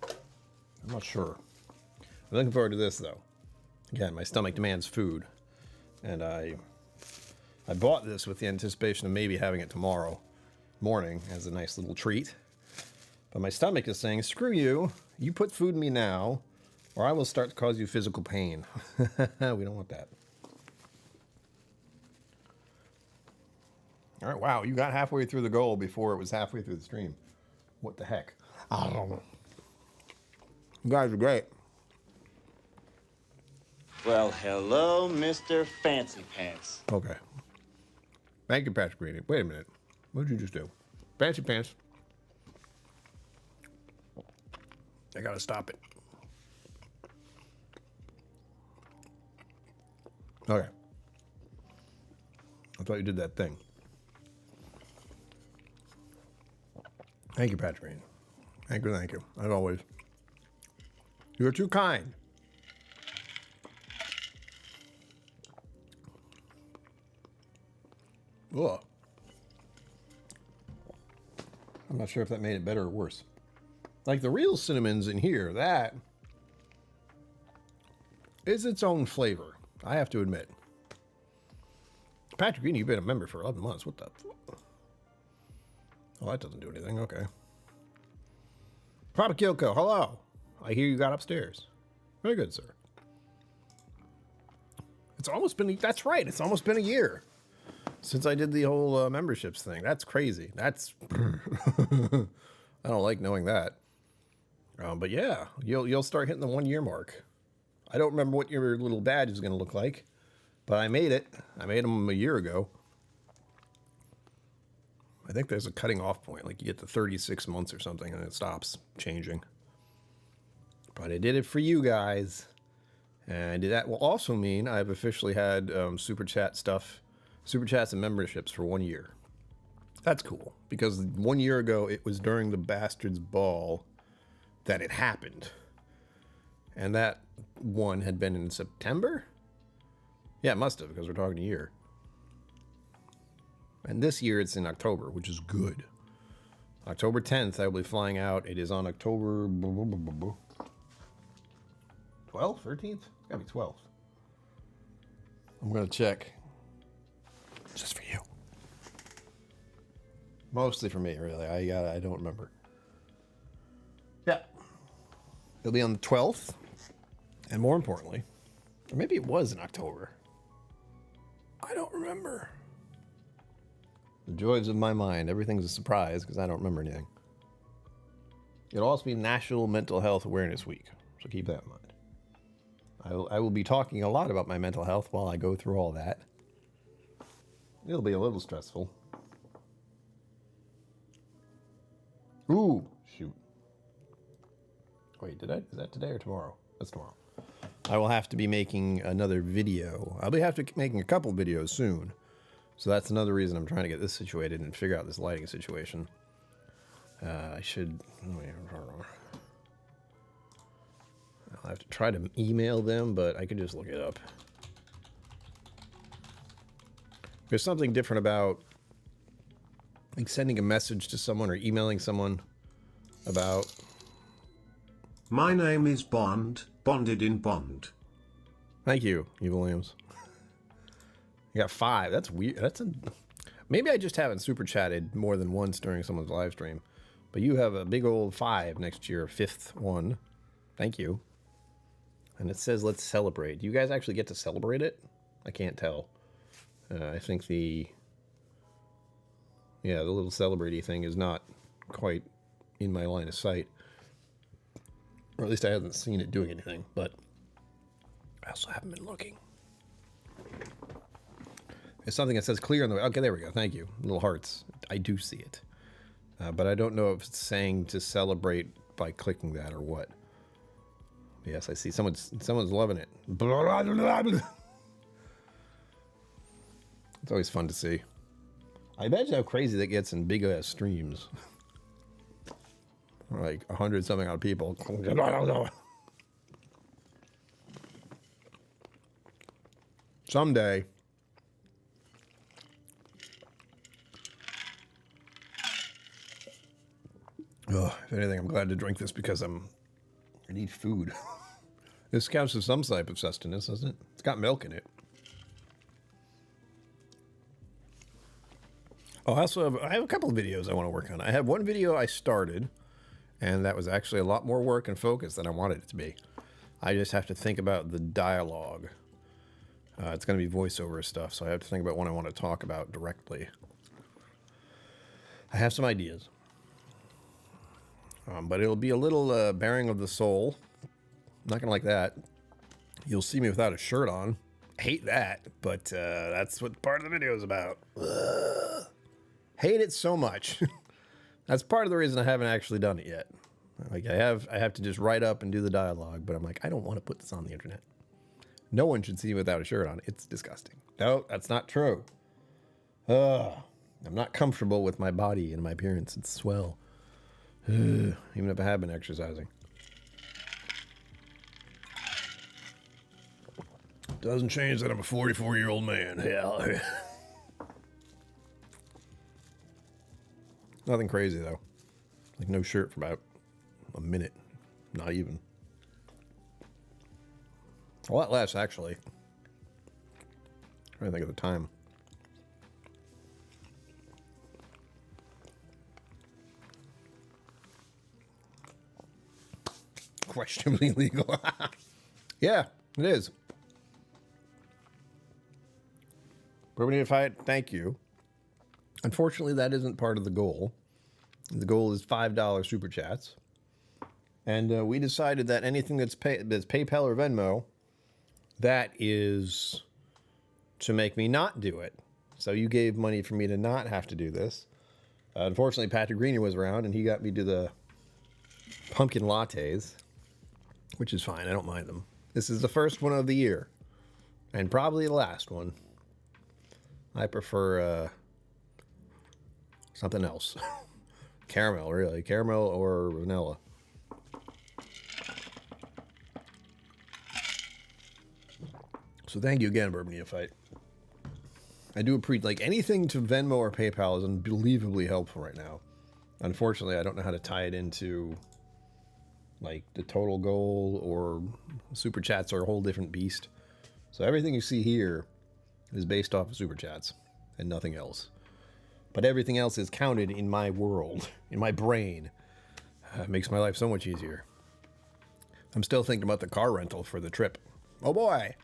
I'm not sure. I'm looking forward to this, though. Again, my stomach demands food. And I bought this with the anticipation of maybe having it tomorrow morning as a nice little treat. But my stomach is saying, screw you. You put food in me now, or I will start to cause you physical pain. We don't want that. All right, wow, you got halfway through the goal before it was halfway through the stream. What the heck? I don't know. You guys are great. Well, hello, Mr. Fancy Pants. Okay. Thank you, Patrick Green. Wait a minute. What did you just do? Fancy pants. I gotta stop it. Okay. I thought you did that thing. Thank you, Patrick Green. Thank you. As always. You're too kind. Ugh. I'm not sure if that made it better or worse. Like the real cinnamon's in here, that is its own flavor, I have to admit. Patrick Green, you've been a member for 11 months. What the? Oh, that doesn't do anything. Okay. Proper KillCo, hello. I hear you got upstairs. Very good, sir. It's almost been, that's right, it's almost been a year since I did the whole memberships thing. That's crazy. That's, I don't like knowing that. But yeah, you'll start hitting the 1 year mark. I don't remember what your little badge is going to look like, but I made it. I made them a year ago. I think there's a cutting off point, like you get to 36 months or something and it stops changing. But I did it for you guys. And that will also mean I've officially had super chats and memberships for 1 year. That's cool, because 1 year ago it was during the Bastards Ball that it happened. And that one had been in September? Yeah, it must have, because we're talking a year. And this year it's in October, which is good. October 10th, I will be flying out. It is on October 12th, 13th? Gotta be 12th. I'm gonna check. Just for you. Mostly for me, really. I don't remember. Yeah. It'll be on the 12th. And more importantly, or maybe it was in October. I don't remember. The joys of my mind. Everything's a surprise because I don't remember anything. It'll also be National Mental Health Awareness Week. So keep that in mind. I will be talking a lot about my mental health while I go through all that. It'll be a little stressful. Ooh, shoot. Wait, is that today or tomorrow? That's tomorrow. I will have to be making another video. I'll have to be making a couple videos soon. So that's another reason I'm trying to get this situated and figure out this lighting situation. I should... I'll have to try to email them, but I can just look it up. There's something different about like sending a message to someone or emailing someone about... My name is Bond bonded in bond. Thank you, Evil Williams. You got 5. That's weird. Maybe I just haven't super chatted more than once during someone's live stream. But you have a big old 5 next to your 5th one. Thank you. And it says, let's celebrate. Do you guys actually get to celebrate it? I can't tell. I think the little celebrate-y thing is not quite in my line of sight. Or at least I haven't seen it doing anything, but I also haven't been looking. There's something that says clear on the way. Okay, there we go. Thank you. Little hearts. I do see it. But I don't know if it's saying to celebrate by clicking that or what. Yes, I see. Someone's loving it. Blah, blah, blah, blah. It's always fun to see. I imagine how crazy that gets in big ass streams. Like 100 something odd people. Someday. Oh, if anything, I'm glad to drink this because I need food. This counts as some type of sustenance, doesn't it? It's got milk in it. Oh, I have a couple of videos I want to work on. I have one video I started, and that was actually a lot more work and focus than I wanted it to be. I just have to think about the dialogue. It's going to be voiceover stuff, so I have to think about what I want to talk about directly. I have some ideas. But it'll be a little bearing of the soul. Not gonna like that. You'll see me without a shirt on. I hate that, but that's what part of the video is about. Ugh. Hate it so much. That's part of the reason I haven't actually done it yet. Like I have to just write up and do the dialogue, but I'm like, I don't want to put this on the internet. No one should see me without a shirt on. It's disgusting. No, that's not true. I'm not comfortable with my body and my appearance. It's swell. Even if I have been exercising. Doesn't change that I'm a 44-year-old man. Hell. Nothing crazy, though. Like, no shirt for about a minute. Not even. A lot less, actually. I'm trying to think of the time. Questionably legal. Yeah, it is. Bourbon fight. Thank you. Unfortunately, that isn't part of the goal. The goal is $5 super chats, and we decided that anything that's PayPal or Venmo, that is to make me not do it. So you gave money for me to not have to do this. Unfortunately, Patrick Greener was around, and he got me to the pumpkin lattes. Which is fine. I don't mind them. This is the first one of the year. And probably the last one. I prefer something else. Caramel, really. Caramel or vanilla. So thank you again, Bourbon Neophyte. I do appreciate, like, anything to Venmo or PayPal is unbelievably helpful right now. Unfortunately, I don't know how to tie it into like the total goal, or super chats are a whole different beast. So everything you see here is based off of super chats and nothing else. But everything else is counted in my world, in my brain. It makes my life so much easier. I'm still thinking about the car rental for the trip. Oh boy.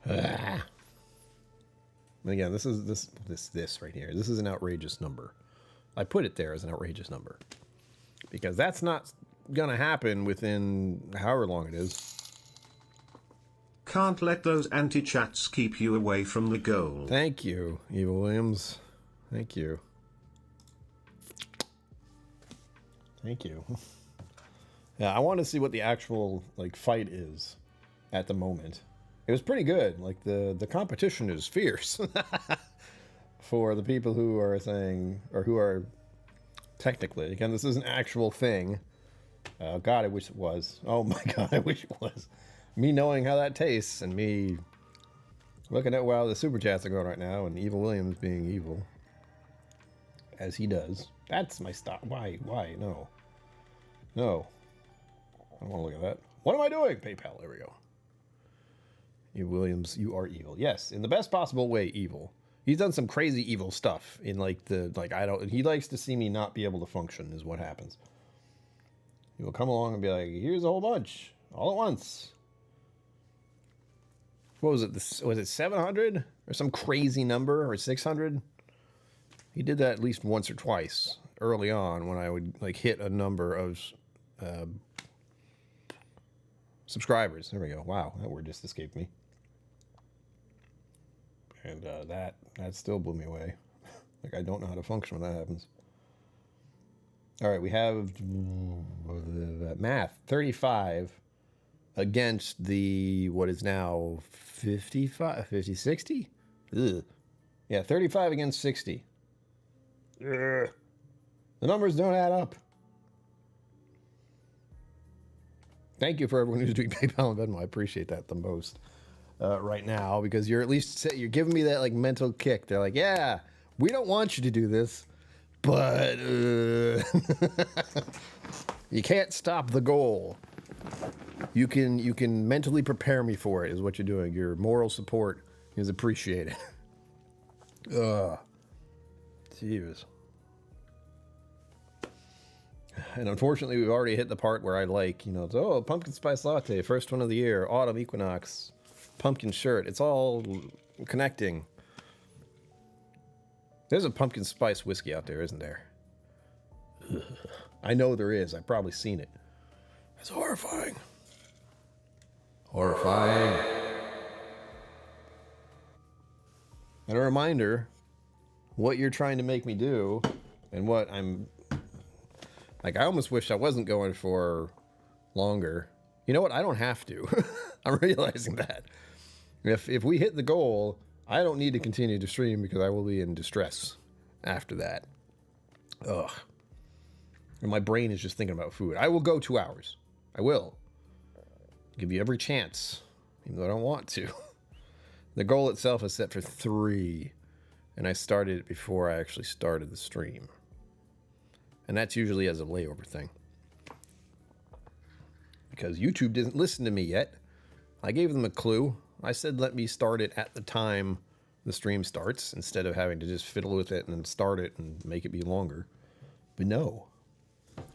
And again, this right here. This is an outrageous number. I put it there as an outrageous number because that's not gonna happen within however long it is. Can't let those anti-chats keep you away from the goal. Thank you, Evil Williams. Thank you. Thank you. Yeah, I want to see what the actual like fight is at the moment. It was pretty good. Like the competition is fierce for the people who are saying, or who are technically, again, this is an actual thing. Oh, God, I wish it was. Oh, my God, I wish it was. Me knowing how that tastes and me looking at how the super chats are going right now and Evil Williams being evil. As he does. That's my stop. Why? No. No. I don't want to look at that. What am I doing? PayPal. There we go. You Williams, you are evil. Yes, in the best possible way, evil. He's done some crazy evil stuff in he likes to see me not be able to function is what happens. He will come along and be like, here's a whole bunch all at once. What was it? Was it 700 or some crazy number, or 600? He did that at least once or twice early on when I would hit a number of subscribers. There we go. Wow, that word just escaped me. And that still blew me away. I don't know how to function when that happens. All right, we have math 35 against the what is now 55, 50, 60? Ugh. Yeah, 35 against 60. Ugh. The numbers don't add up. Thank you for everyone who's doing PayPal and Venmo. I appreciate that the most right now, because you're you're giving me that mental kick. They're like, yeah, we don't want you to do this, but you can't stop the goal. You can mentally prepare me for it is what you're doing. Your moral support is appreciated. Jeez. And unfortunately, we've already hit the part where I pumpkin spice latte, first one of the year, autumn equinox, pumpkin shirt. It's all connecting. There's a pumpkin spice whiskey out there, isn't there? Ugh. I know there is. I've probably seen it. It's horrifying. Horrifying. And a reminder, what you're trying to make me do, and what I'm... I almost wish I wasn't going for longer. You know what? I don't have to. I'm realizing that. If we hit the goal, I don't need to continue to stream because I will be in distress after that. Ugh. And my brain is just thinking about food. I will go 2 hours. I will. Give you every chance, even though I don't want to. The goal itself is set for 3, and I started it before I actually started the stream. And that's usually as a layover thing. Because YouTube didn't listen to me yet. I gave them a clue. I said let me start it at the time the stream starts, instead of having to just fiddle with it and then start it and make it be longer. But no.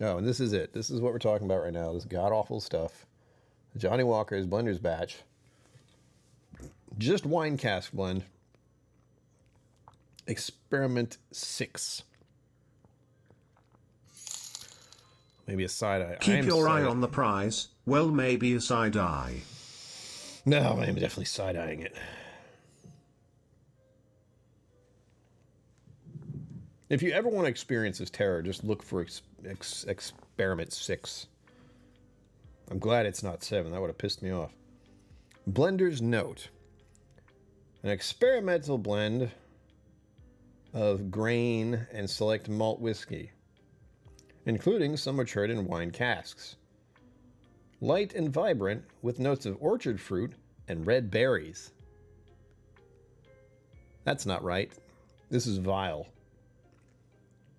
No, and this is it. This is what we're talking about right now. This god-awful stuff. Johnny Walker's Blender's Batch. Just wine cask blend. Experiment 6. Maybe a side eye. Keep your eye on the prize. Well, maybe a side eye. No, I'm definitely side eyeing it. If you ever want to experience this terror, just look for Experiment 6. I'm glad it's not 7. That would have pissed me off. Blender's Note. An experimental blend of grain and select malt whiskey, including some matured in wine casks. Light and vibrant with notes of orchard fruit and red berries. That's not right. This is vile.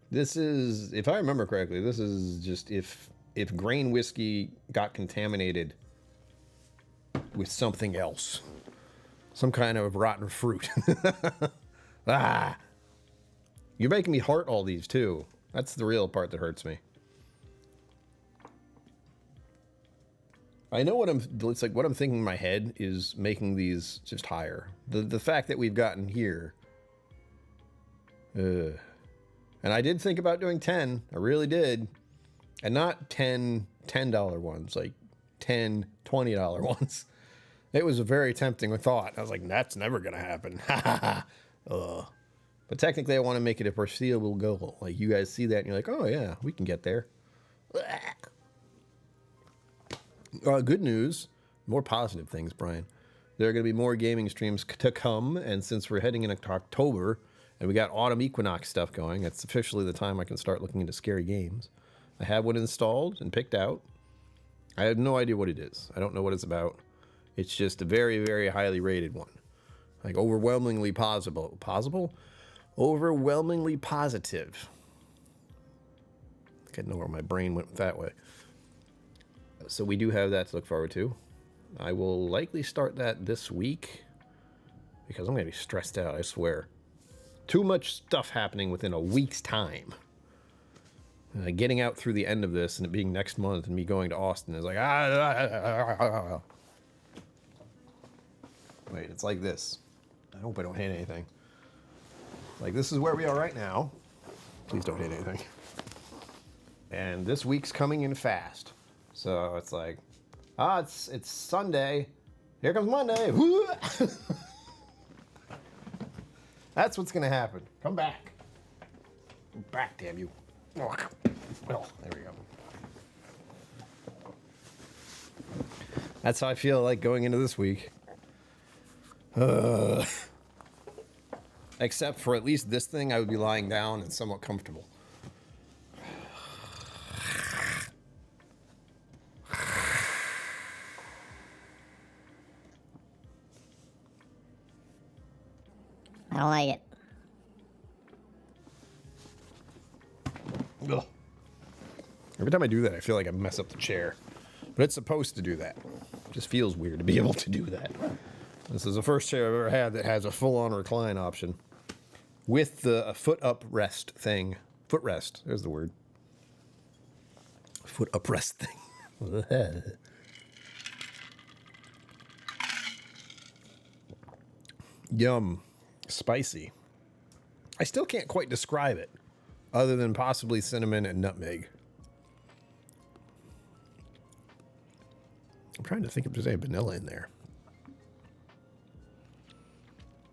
This is, if I remember correctly, this is just if grain whiskey got contaminated with something else. Some kind of rotten fruit. Ah! You're making me heart all these too. That's the real part that hurts me. I know what what I'm thinking in my head is making these just higher. The fact that we've gotten here. And I did think about doing 10. I really did. And not $10 ones, like 10 $20 ones. It was a very tempting thought. I was like, that's never going to happen. But technically, I want to make it a foreseeable goal. Like, you guys see that, and you're like, oh, yeah, we can get there. Good news. More positive things, Brian. There are going to be more gaming streams to come, and since we're heading into October, and we got autumn equinox stuff going, it's officially the time I can start looking into scary games. I have one installed and picked out. I have no idea what it is. I don't know what it's about. It's just a very, very highly rated one. Like, overwhelmingly possible. Possible? Overwhelmingly positive. I didn't know where my brain went that way. So we do have that to look forward to. I will likely start that this week because I'm going to be stressed out, I swear. Too much stuff happening within a week's time. Getting out through the end of this and it being next month and me going to Austin is like, Wait, it's like this. I hope I don't hit anything. Like, this is where we are right now. Please don't hit anything. And this week's coming in fast. So it's like, it's Sunday. Here comes Monday. That's what's going to happen. Come back. Come back, damn you. Oh, there we go. That's how I feel like going into this week. Except for at least this thing, I would be lying down and somewhat comfortable. I don't like it. Ugh. Every time I do that, I feel like I mess up the chair. But it's supposed to do that. It just feels weird to be able to do that. This is the first chair I've ever had that has a full-on recline option. With the foot up rest thing. Footrest, there's the word. Foot up rest thing. Yum. Spicy. I still can't quite describe it, other than possibly cinnamon and nutmeg. I'm trying to think if there's any vanilla in there.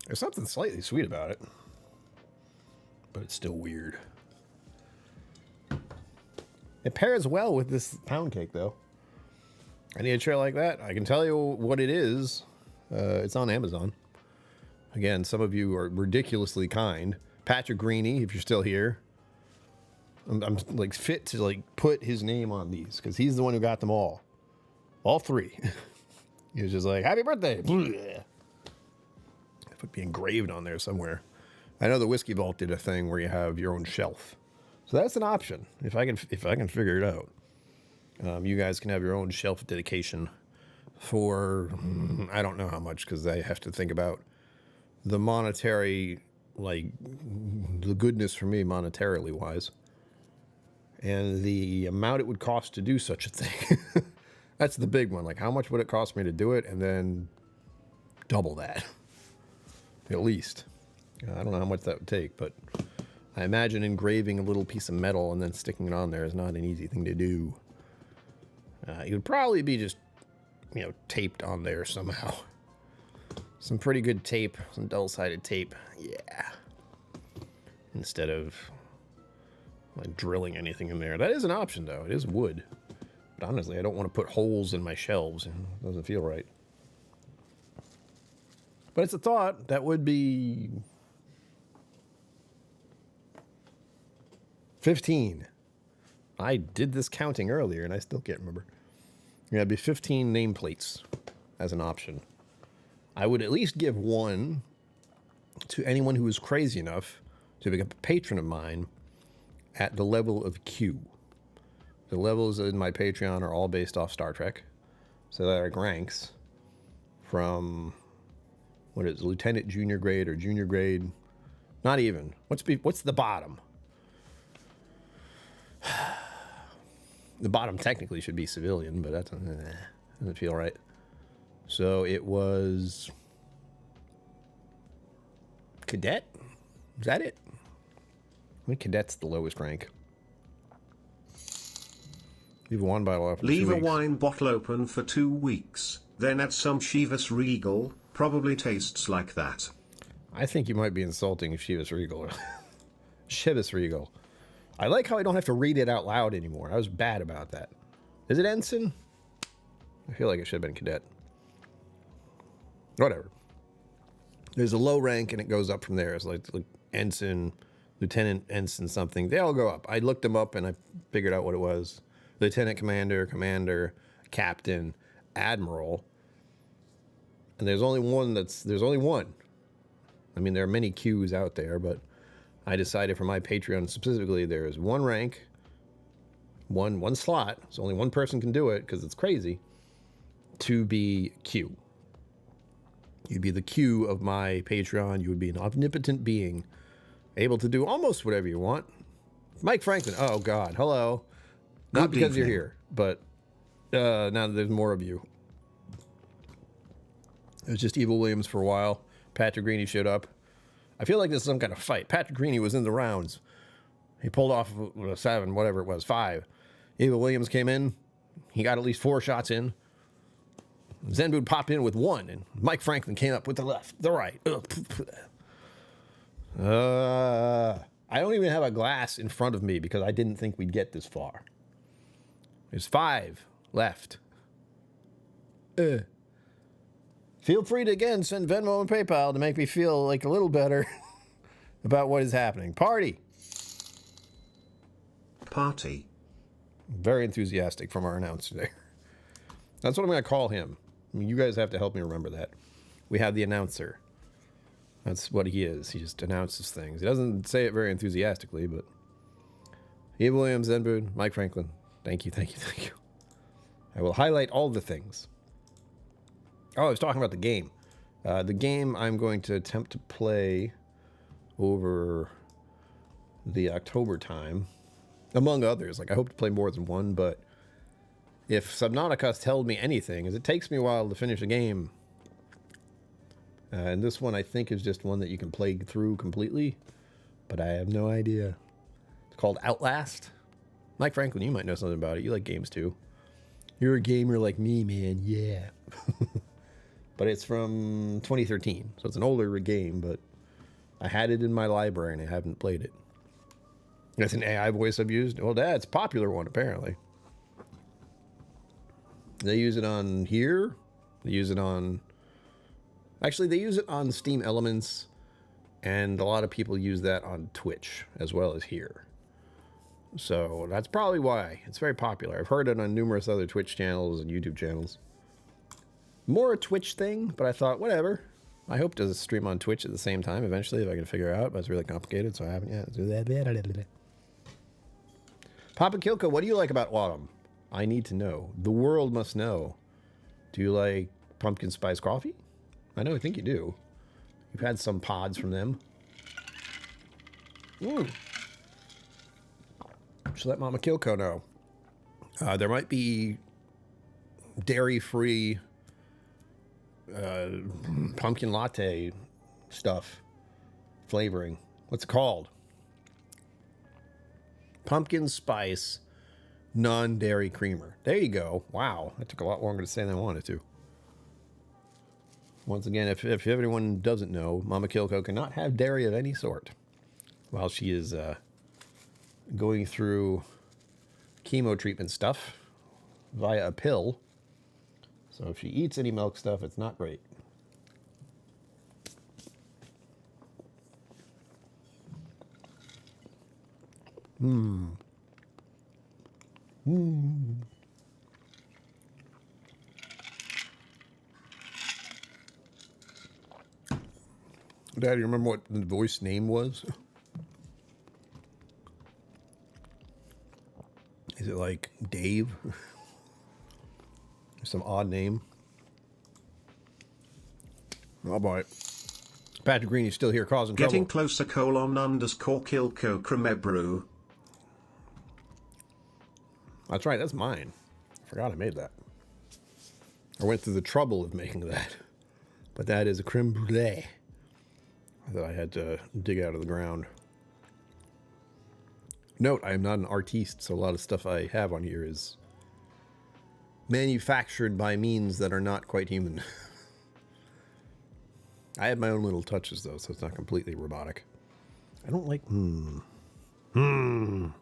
There's something slightly sweet about it, but it's still weird. It pairs well with this pound cake, though. I need a chair like that. I can tell you what it is. It's on Amazon. Again, some of you are ridiculously kind. Patrick Greeny, if you're still here. I'm like fit to like put his name on these because he's the one who got them all. All three. He was just like, happy birthday. It would be engraved on there somewhere. I know the Whiskey Vault did a thing where you have your own shelf. So that's an option if I can figure it out. You guys can have your own shelf dedication for I don't know how much because I have to think about the monetary, like the goodness for me monetarily wise, and the amount it would cost to do such a thing. That's the big one. Like, how much would it cost me to do it, and then double that, at least. I don't know how much that would take, but I imagine engraving a little piece of metal and then sticking it on there is not an easy thing to do. It would probably be just, taped on there somehow. Some pretty good tape, some double-sided tape, yeah. Instead of like drilling anything in there. That is an option, though. It is wood. But honestly, I don't want to put holes in my shelves. It doesn't feel right. But it's a thought. That would be 15. I did this counting earlier, and I still can't remember. Yeah, it'd be 15 nameplates as an option. I would at least give one to anyone who is crazy enough to become a patron of mine at the level of Q. The levels in my Patreon are all based off Star Trek. So there are ranks from, what is it, lieutenant, junior grade, or junior grade? Not even. What's the bottom? The bottom technically should be civilian, but that doesn't feel right. So it was cadet? Is that it? I think cadet's the lowest rank. Leave one bottle open. Leave a wine bottle open for 2 weeks, then add some Chivas Regal. Probably tastes like that. I think you might be insulting Chivas Regal. Chivas Regal. I like how I don't have to read it out loud anymore. I was bad about that. Is it ensign? I feel like it should have been cadet. Whatever. There's a low rank and it goes up from there. It's like ensign, lieutenant, ensign, something. They all go up. I looked them up and I figured out what it was. Lieutenant commander, commander, captain, admiral. And there's only one. I mean, there are many Qs out there, but I decided for my Patreon specifically, there is one rank, one slot, so only one person can do it because it's crazy, to be Q. You'd be the Q of my Patreon. You would be an omnipotent being, able to do almost whatever you want. Mike Franklin. Oh, God. Hello. Not Good because you're evening. here, but now that there's more of you. It was just Evil Williams for a while. Patrick Greeny showed up. I feel like this is some kind of fight. Patrick Greeny was in the rounds. He pulled off a 7, whatever it was, 5. Evil Williams came in. He got at least 4 shots in. Zen would pop in with 1, and Mike Franklin came up with the left, the right. I don't even have a glass in front of me because I didn't think we'd get this far. There's 5 left. Feel free to again send Venmo and PayPal to make me feel like a little better about what is happening. Party. Party. Very enthusiastic from our announcer there. That's what I'm going to call him. I mean, you guys have to help me remember that. We have the announcer. That's what he is. He just announces things. He doesn't say it very enthusiastically, but... Eve Williams, Zenboon, Mike Franklin. Thank you, thank you, thank you. I will highlight all the things. Oh, I was talking about the game. The game I'm going to attempt to play over the October time, among others. Like, I hope to play more than one, but if Subnautica told me anything, is it takes me a while to finish a game. And this one, I think, is just one that you can play through completely, but I have no idea. It's called Outlast. Mike Franklin, you might know something about it. You like games, too. You're a gamer like me, man. Yeah. But it's from 2013, so it's an older game, but I had it in my library and I haven't played it. That's an AI voice I've used. Well, that's a popular one, apparently. They use it on here. They use it on... Actually, they use it on Steam Elements, and a lot of people use that on Twitch as well as here. So that's probably why. It's very popular. I've heard it on numerous other Twitch channels and YouTube channels. More a Twitch thing, but I thought, whatever. I hope to stream on Twitch at the same time eventually if I can figure it out, but it's really complicated, so I haven't yet. Papa KillCo, what do you like about autumn? I need to know. The world must know. Do you like pumpkin spice coffee? I know, I think you do. You've had some pods from them. Should let Mama KillCo know. There might be dairy-free pumpkin latte stuff. Flavoring. What's it called? Pumpkin spice non-dairy creamer. There you go. Wow. That took a lot longer to say than I wanted to. Once again, if everyone doesn't know, Mama KillCo cannot have dairy of any sort while she is going through chemo treatment stuff via a pill. So if she eats any milk stuff, it's not great. Dad, you remember what the voice name was? Is it like Dave? Some odd name. I'll buy it. Patrick Green is still here causing Getting trouble. closer _KillCo Cremebrew. That's right, that's mine. I forgot I made that. I went through the trouble of making that. But that is a creme brulee that I had to dig out of the ground. Note, I am not an artiste, so a lot of stuff I have on here is manufactured by means that are not quite human. I have my own little touches, though, so it's not completely robotic. I don't like... I'm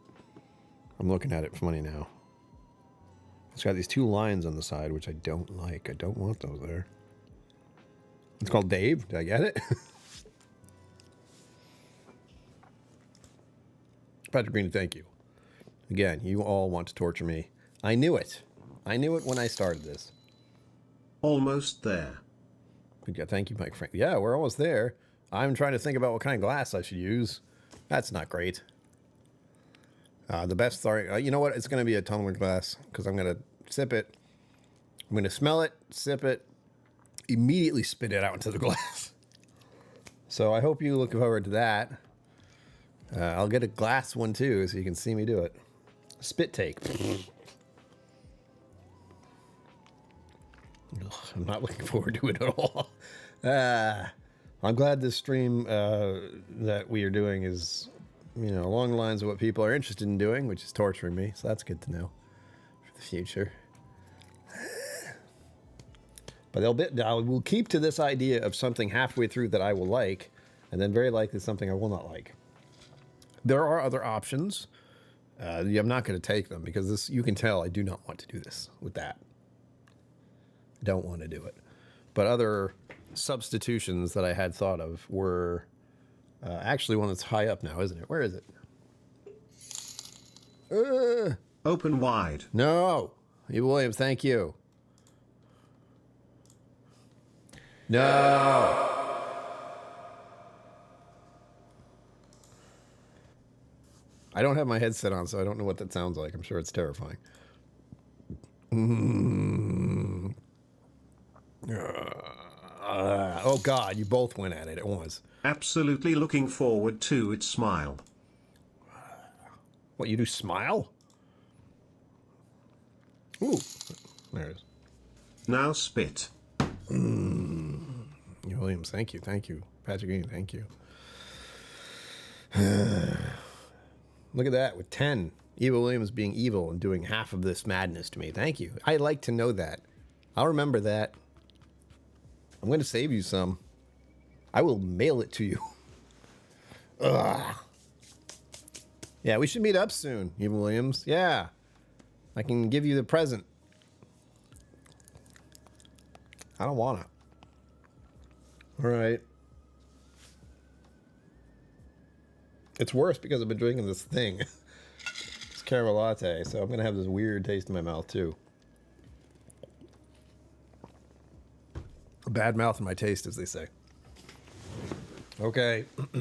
looking at it funny now. It's got these 2 lines on the side, which I don't like. I don't want those there. It's called Dave. Did I get it? Patrick Green, thank you. Again, you all want to torture me. I knew it. I knew it when I started this. Almost there. Yeah, thank you, Mike Frank. Yeah, we're almost there. I'm trying to think about what kind of glass I should use. That's not great. The best story. You know what? It's going to be a tumbler glass because I'm going to sip it. I'm going to smell it, sip it, immediately spit it out into the glass. So I hope you look forward to that. I'll get a glass one too so you can see me do it. Spit take. I'm not looking forward to it at all. I'm glad this stream that we are doing is, along the lines of what people are interested in doing, which is torturing me. So that's good to know for the future. But I will keep to this idea of something halfway through that I will like, and then very likely something I will not like. There are other options. I'm not going to take them because you can tell I do not want to do this with that. I don't want to do it. But other substitutions that I had thought of were actually one that's high up now, isn't it? Where is it? Open wide. No. E. Williams, thank you. No. I don't have my headset on, so I don't know what that sounds like. I'm sure it's terrifying. Oh, God, you both went at it at once. Absolutely looking forward to it. Smile. What, you do smile? Ooh, there it is. Now spit. Williams, thank you, thank you. Patrick Green, thank you. Look at that, with 10. Eva Williams being evil and doing half of this madness to me. Thank you. I like to know that. I'll remember that. I'm going to save you some. I will mail it to you. Ugh. Yeah, we should meet up soon, Eva Williams. Yeah. I can give you the present. I don't want to. All right. It's worse because I've been drinking this thing. It's caramel latte, so I'm going to have this weird taste in my mouth, too. A bad mouth in my taste, as they say. Okay. I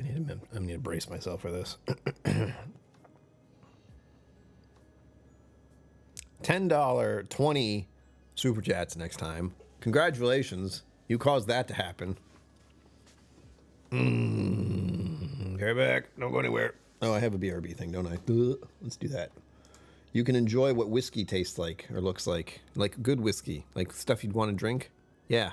need to brace myself for this. $10, 20 super chats next time. Congratulations. You caused that to happen. Get back. Don't go anywhere. Oh, I have a BRB thing, don't I? Let's do that. You can enjoy what whiskey tastes like or looks like good whiskey, like stuff you'd want to drink. Yeah.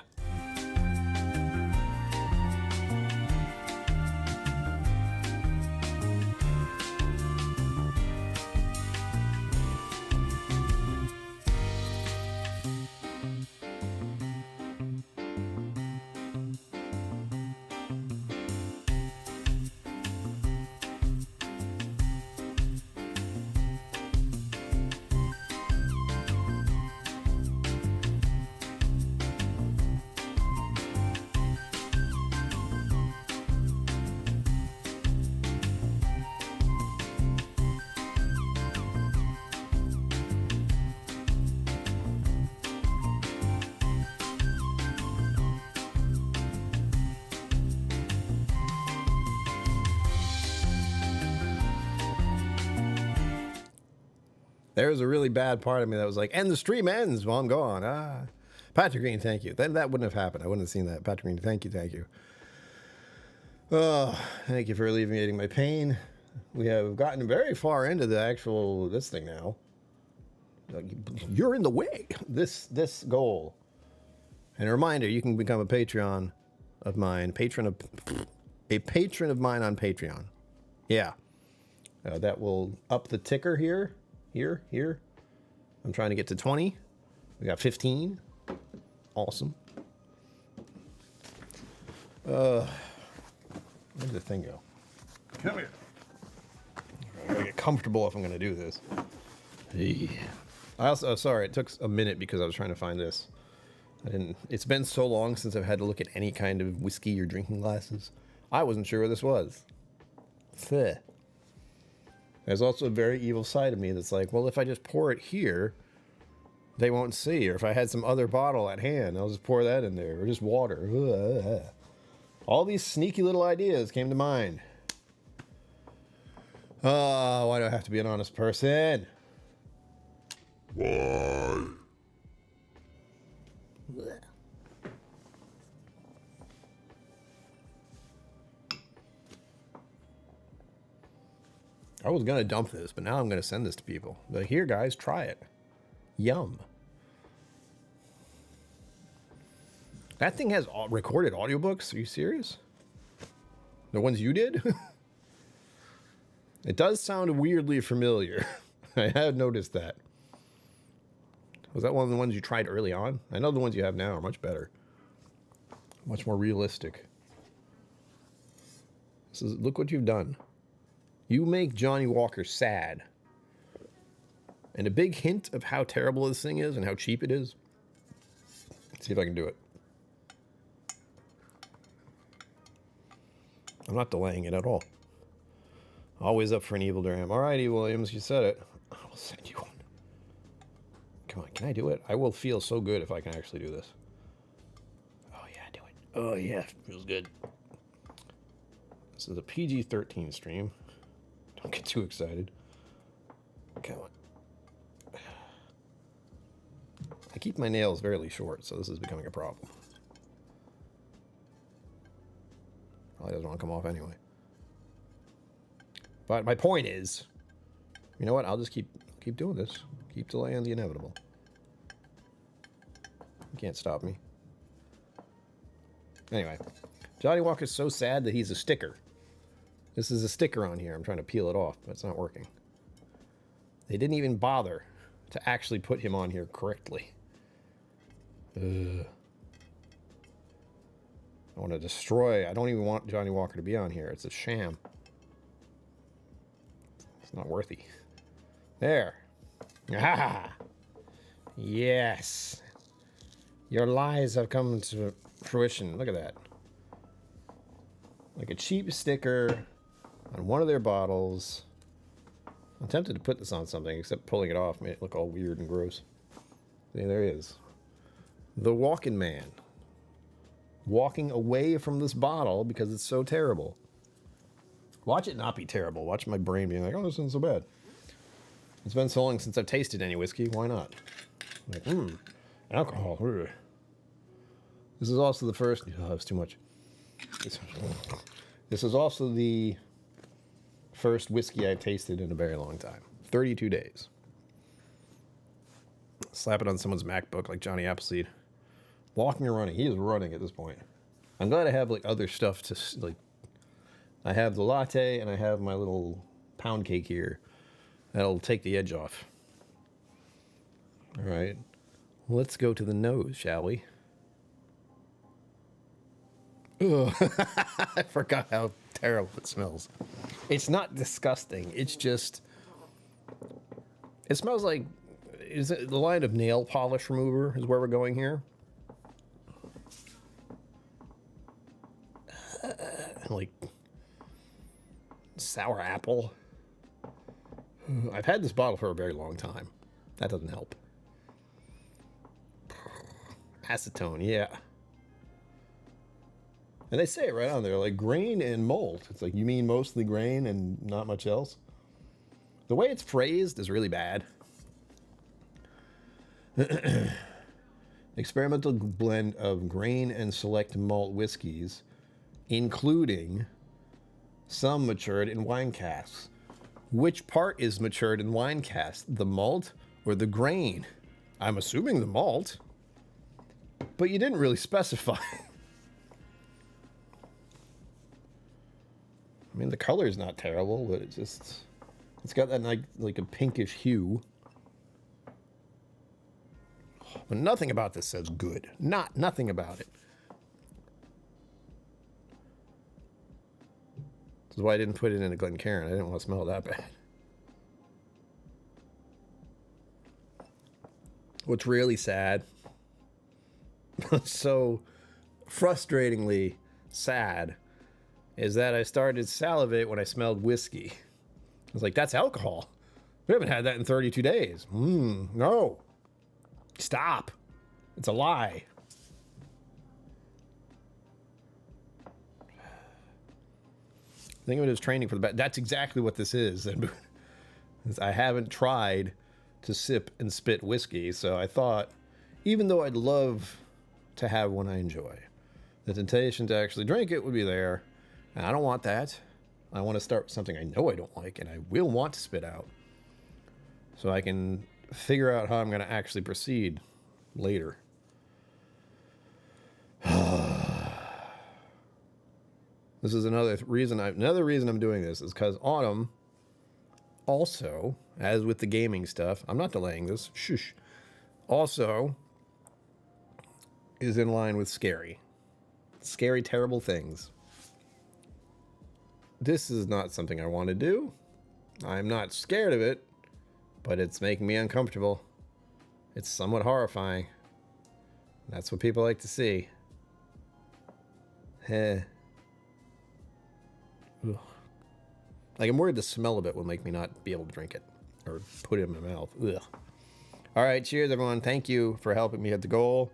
There was a really bad part of me that was like, and the stream ends while I'm gone. Patrick Green, thank you. That wouldn't have happened. I wouldn't have seen that. Patrick Green, thank you, thank you. Oh, thank you for alleviating my pain. We have gotten very far into the actual this thing now. You're in the way. This goal. And a reminder, you can become a Patreon of mine, a patron of mine on Patreon. Yeah, that will up the ticker here. Here. I'm trying to get to 20. We got 15. Awesome. Where did the thing go? Come here. I gotta get comfortable if I'm gonna do this. Hey. I also, sorry, it took a minute because I was trying to find this. It's been so long since I've had to look at any kind of whiskey or drinking glasses. I wasn't sure where this was. Pheh. There's also a very evil side of me that's like, well, if I just pour it here, they won't see. Or if I had some other bottle at hand, I'll just pour that in there. Or just water. All these sneaky little ideas came to mind. Oh, why do I have to be an honest person? Why? I was gonna dump this, but now I'm gonna send this to people. But here, guys, try it. Yum. That thing has recorded audiobooks. Are you serious? The ones you did? It does sound weirdly familiar. I had noticed that. Was that one of the ones you tried early on? I know the ones you have now are much better. Much more realistic. Look what you've done. You make Johnny Walker sad. And a big hint of how terrible this thing is and how cheap it is. Let's see if I can do it. I'm not delaying it at all. Always up for an evil dram. All right, E. Williams, you said it. I will send you one. Come on, can I do it? I will feel so good if I can actually do this. Oh, yeah, do it. Oh, yeah, feels good. This is a PG-13 stream. Don't get too excited. Come on. I keep my nails fairly short, so this is becoming a problem. Probably doesn't want to come off anyway. But my point is, you know what? I'll just keep doing this. Keep delaying the inevitable. You can't stop me. Anyway, Johnny Walker's so sad that he's a sticker. This is a sticker on here. I'm trying to peel it off, but it's not working. They didn't even bother to actually put him on here correctly. I want to destroy. I don't even want Johnny Walker to be on here. It's a sham. It's not worthy. There. Ah! Yes. Your lies have come to fruition. Look at that. Like a cheap sticker on one of their bottles. I'm tempted to put this on something, except pulling it off made it look all weird and gross. See, there he is. The Walking Man. Walking away from this bottle because it's so terrible. Watch it not be terrible. Watch my brain being like, oh, this isn't so bad. It's been so long since I've tasted any whiskey. Why not? Like, alcohol. Ugh. This is also the first... Oh, that's too much. This is also the first whiskey I've tasted in a very long time. 32 days. Slap it on someone's MacBook like Johnny Appleseed. Walking or running. He is running at this point. I'm glad I have like other stuff to like... I have the latte and I have my little pound cake here. That'll take the edge off. All right. Let's go to the nose, shall we? Ugh. I forgot how terrible it smells. It's not disgusting. It's just... It smells like... Is it the line of nail polish remover is where we're going here? Like... sour apple. I've had this bottle for a very long time. That doesn't help. Acetone, yeah. And they say it right on there, like grain and malt. It's like, you mean mostly grain and not much else? The way it's phrased is really bad. Experimental blend of grain and select malt whiskeys, including some matured in wine casks. Which part is matured in wine casks? The malt or the grain? I'm assuming the malt. But you didn't really specify. I mean, the color's not terrible, but it's got that like a pinkish hue. But nothing about this says good. Nothing about it. This is why I didn't put it in a Glencairn. I didn't want to smell that bad. What's really sad, so frustratingly sad, is that I started to salivate when I smelled whiskey. I was like, that's alcohol. We haven't had that in 32 days. No. Stop. It's a lie. Think of it as training for the bad. That's exactly what this is. I haven't tried to sip and spit whiskey, so I thought, even though I'd love to have one I enjoy, the temptation to actually drink it would be there, and I don't want that. I want to start with something I know I don't like, and I will want to spit out, so I can figure out how I'm going to actually proceed later. This is another reason I'm doing this is because autumn also, as with the gaming stuff, I'm not delaying this, shush, also is in line with scary, terrible things. This is not something I want to do. I'm not scared of it, but it's making me uncomfortable. It's somewhat horrifying. That's what people like to see. Heh. Ugh. Like, I'm worried the smell of it will make me not be able to drink it or put it in my mouth. Ugh. All right, cheers, everyone. Thank you for helping me hit the goal.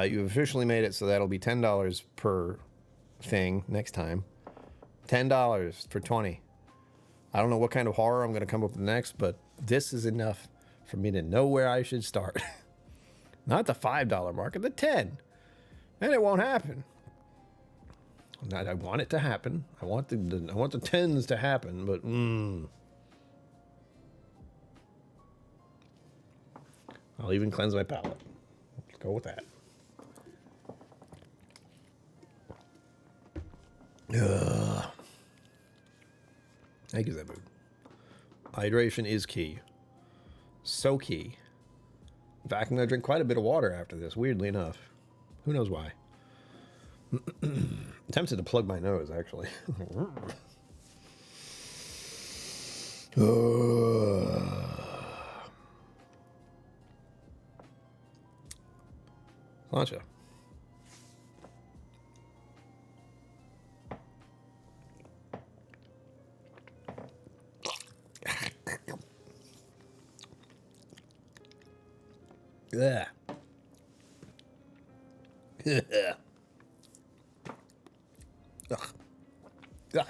You've officially made it, so that'll be $10 per thing next time. $10 for 20. I don't know what kind of horror I'm going to come up with next, but this is enough for me to know where I should start. Not the $5 mark, at the 10. And it won't happen. I want it to happen. I want the 10s to happen, but I'll even cleanse my palate. Let's go with that. Thank you, Zebu. Hydration is key. So key. In fact, I'm going to drink quite a bit of water after this, weirdly enough. Who knows why? I'm tempted to plug my nose, actually. Sláinte. Yeah. Ugh. Ugh.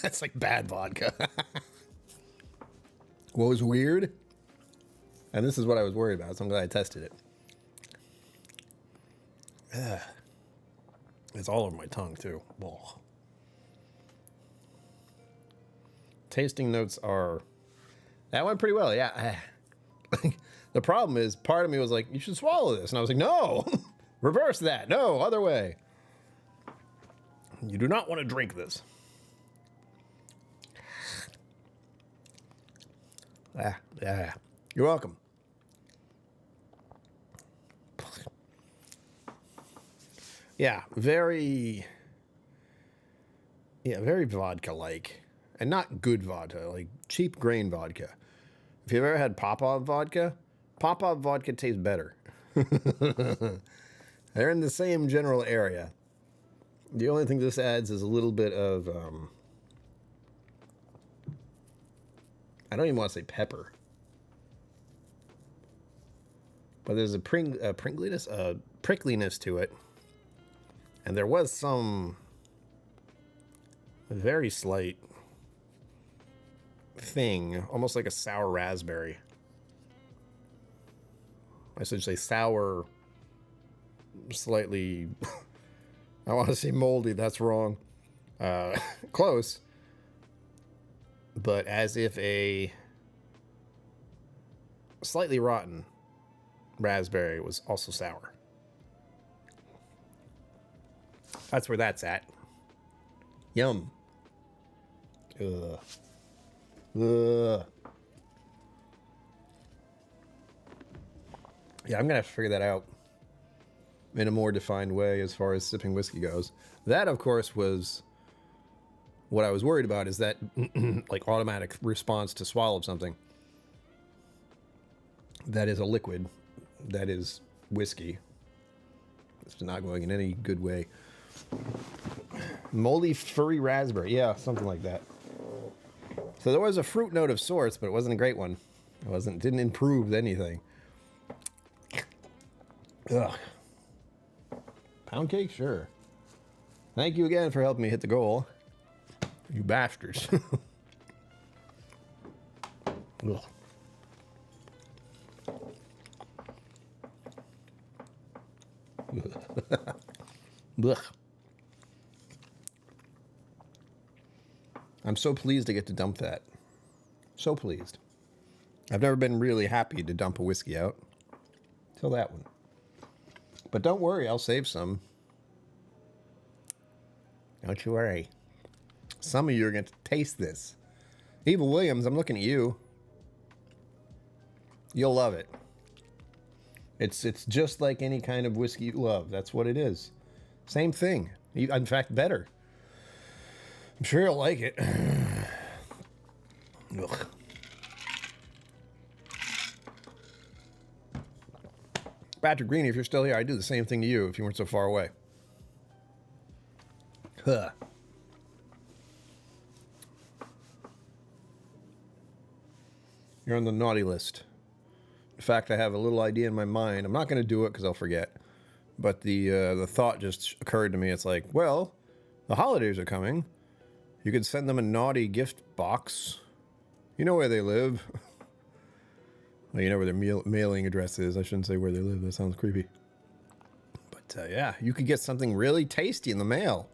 That's like bad vodka. What was weird, and this is what I was worried about, so I'm glad I tested it. It's all over my tongue, too. Ugh. Tasting notes are... That went pretty well, yeah. The problem is, part of me was like, you should swallow this. And I was like, no, reverse that. No, other way. You do not want to drink this. Yeah. You're welcome. Yeah, very vodka-like. And not good vodka, like cheap grain vodka. If you've ever had Popov vodka tastes better. They're in the same general area. The only thing this adds is a little bit of, I don't even want to say pepper. But there's a prickliness to it. And there was some very slight thing, almost like a sour raspberry. I should say sour, slightly, I want to say moldy, that's wrong. Close. But as if a slightly rotten raspberry was also sour. That's where that's at. Yum. Ugh. Ugh. Yeah, I'm gonna have to figure that out in a more defined way as far as sipping whiskey goes. That, of course, was what I was worried about, is that like automatic response to swallow something that is a liquid, that is whiskey. It's not going in any good way. Moldy, furry raspberry. Yeah, something like that. So there was a fruit note of sorts, but it wasn't a great one. Didn't improve anything. Ugh. Pound cake? Sure. Thank you again for helping me hit the goal. You bastards. Ugh. Ugh. I'm so pleased to get to dump that. So pleased. I've never been really happy to dump a whiskey out. Till that one. But don't worry, I'll save some. Don't you worry. Some of you are going to taste this. Eva Williams, I'm looking at you. You'll love it. It's just like any kind of whiskey you love. That's what it is. Same thing. In fact, better. I'm sure you'll like it. Ugh. Patrick Green, if you're still here, I'd do the same thing to you if you weren't so far away. Huh. You're on the naughty list. In fact, I have a little idea in my mind. I'm not going to do it because I'll forget. But the thought just occurred to me. It's like, well, the holidays are coming. You could send them a naughty gift box. You know where they live. Well, you know where their mailing address is. I shouldn't say where they live. That sounds creepy. But yeah, you could get something really tasty in the mail.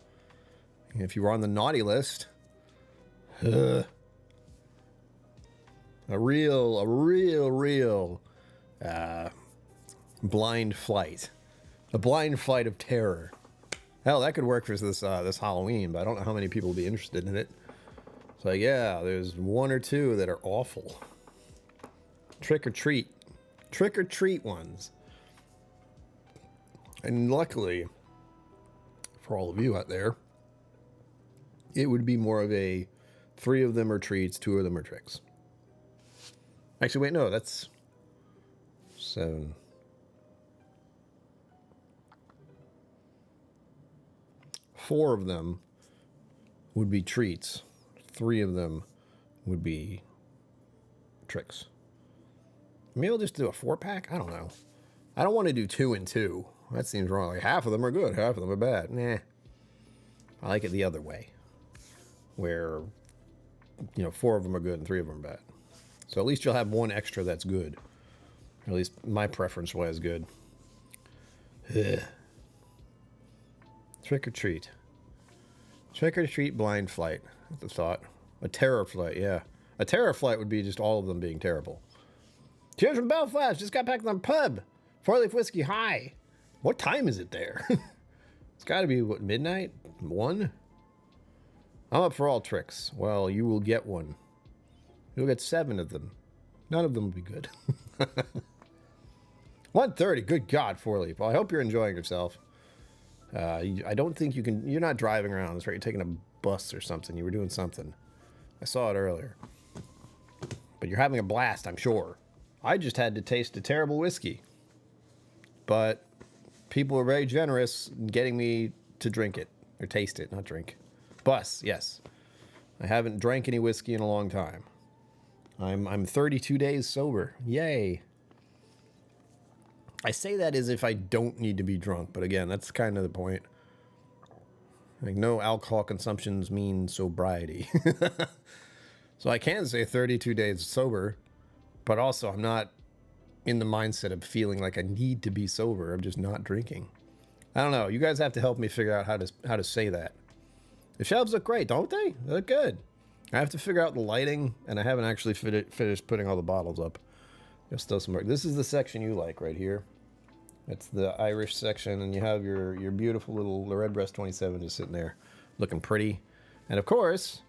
If you were on the naughty list. A real blind flight. A blind flight of terror. Hell, that could work for this Halloween, but I don't know how many people will be interested in it. It's like, yeah, there's one or two that are awful. Trick or treat. Trick or treat ones. And luckily, for all of you out there, it would be more of a 3 of them are treats, 2 of them are tricks. Actually, wait, no, that's 7. Four of them would be treats. 3 of them would be tricks. Maybe I'll just do a 4-pack? I don't know. I don't want to do 2 and 2. That seems wrong. Like, half of them are good, half of them are bad. Nah. I like it the other way. Where, 4 of them are good and 3 of them are bad. So at least you'll have 1 extra that's good. Or at least my preference was good. Ugh. Trick or treat. Trick or treat blind flight. That's the thought. A terror flight, yeah. A terror flight would be just all of them being terrible. Cheers from Belfast. Just got back from the pub. 4-leaf whiskey high. What time is it there? It's got to be, what, midnight? 1? I'm up for all tricks. Well, you will get 1. You'll get 7 of them. None of them will be good. 1:30. Good God, 4-leaf. Well, I hope you're enjoying yourself. I don't think you can... You're not driving around. That's right. You're taking a bus or something. You were doing something. I saw it earlier. But you're having a blast, I'm sure. I just had to taste a terrible whiskey. But people were very generous in getting me to drink it. Or taste it, not drink. Bus, yes. I haven't drank any whiskey in a long time. I'm 32 days sober. Yay. I say that as if I don't need to be drunk, but again, that's kind of the point. Like, no alcohol consumptions mean sobriety. So I can say 32 days sober, but also I'm not in the mindset of feeling like I need to be sober. I'm just not drinking. I don't know. You guys have to help me figure out how to say that. The shelves look great, don't they? They look good. I have to figure out the lighting, and I haven't actually finished putting all the bottles up. There's still some work. This is the section you like right here. It's the Irish section, and you have your beautiful little Redbreast 27 just sitting there, looking pretty. And of course,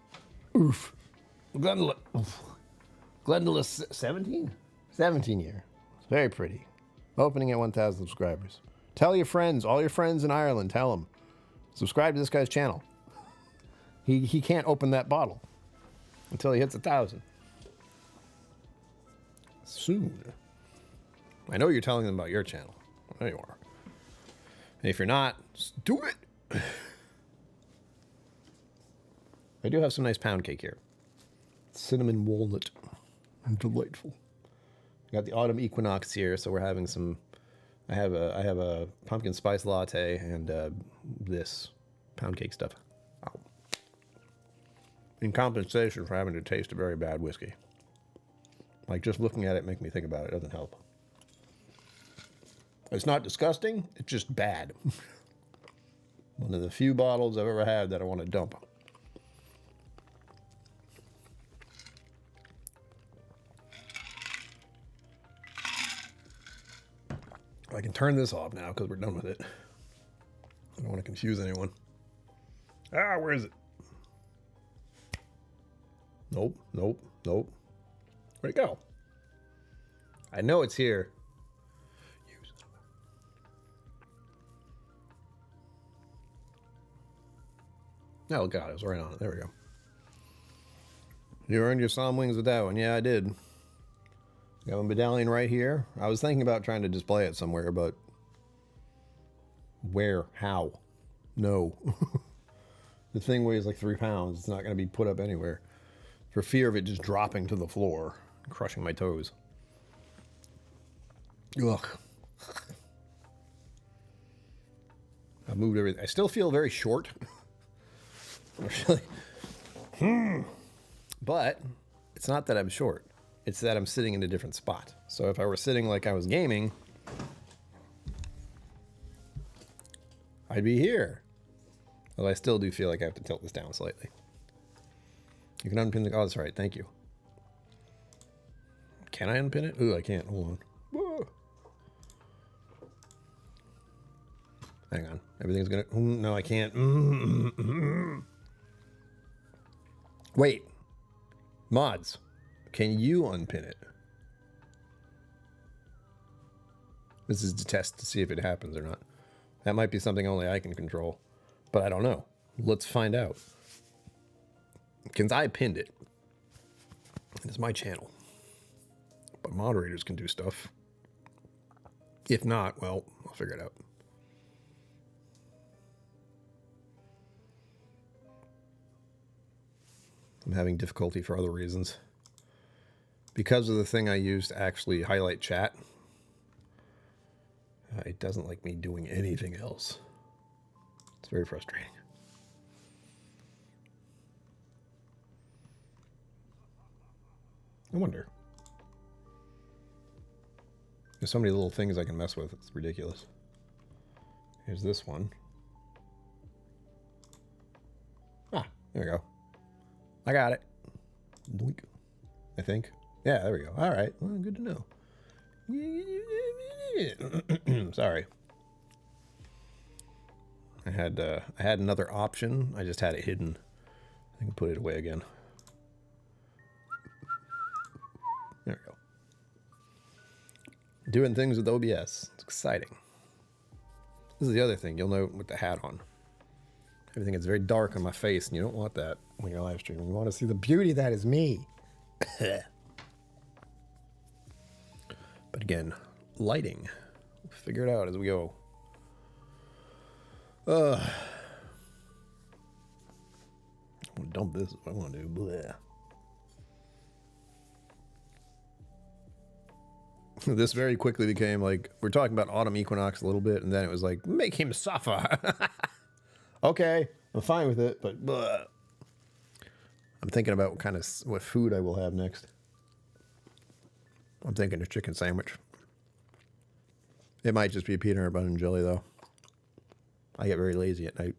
Glendale 17? 17 year. It's very pretty. Opening at 1,000 subscribers. Tell your friends, all your friends in Ireland, tell them. Subscribe to this guy's channel. He can't open that bottle until he hits 1,000. Soon. I know you're telling them about your channel. I know you are. And if you're not, just do it. I do have some nice pound cake here. Cinnamon walnut. Delightful. I got the autumn equinox here, so we're having some... I have a pumpkin spice latte and this Pound cake stuff. Wow. In compensation for having to taste a very bad whiskey. Like, just looking at it make me think about it. Doesn't help. It's not disgusting. It's just bad. One of the few bottles I've ever had that I want to dump. I can turn this off now because we're done with it. I don't want to confuse anyone. Ah, where is it? Nope, nope, nope. Where'd it go? I know it's here. Oh, God, it was right on it. There we go. You earned your Psalm wings with that one. Yeah, I did. Got a medallion right here. I was thinking about trying to display it somewhere, but where? How? No. The thing weighs like 3 pounds. It's not going to be put up anywhere. For fear of it just dropping to the floor, crushing my toes. Ugh. I moved everything. I still feel very short. But it's not that I'm short. It's that I'm sitting in a different spot. So if I were sitting like I was gaming, I'd be here. Although I still do feel like I have to tilt this down slightly. You can unpin the... Oh, that's right. Thank you. Can I unpin it? Ooh, I can't. Hold on. Whoa. Hang on. Everything's gonna... No, I can't. Wait. Mods. Can you unpin it? This is to test to see if it happens or not. That might be something only I can control. But I don't know. Let's find out. Because I pinned it. It's my channel. But moderators can do stuff. If not, well, I'll figure it out. I'm having difficulty for other reasons. Because of the thing I use to actually highlight chat, it doesn't like me doing anything else. It's very frustrating. I wonder. There's so many little things I can mess with. It's ridiculous. Here's this one. Ah, there we go. I got it. Doink. I think. Yeah, there we go. All right. Well, good to know. Sorry. I had another option. I just had it hidden. I can put it away again. There we go. Doing things with OBS. It's exciting. This is the other thing you'll note with the hat on. Everything is very dark on my face, and you don't want that when you're live streaming. You want to see the beauty that is me. But again, lighting. We'll figure it out as we go. I want to dump this if I want to. Bleh. This very quickly became like, we're talking about Autumn Equinox a little bit, and then it was like, make him suffer. Okay, I'm fine with it, but bleh. I'm thinking about what food I will have next. I'm thinking a chicken sandwich. It might just be peanut butter and jelly, though. I get very lazy at night.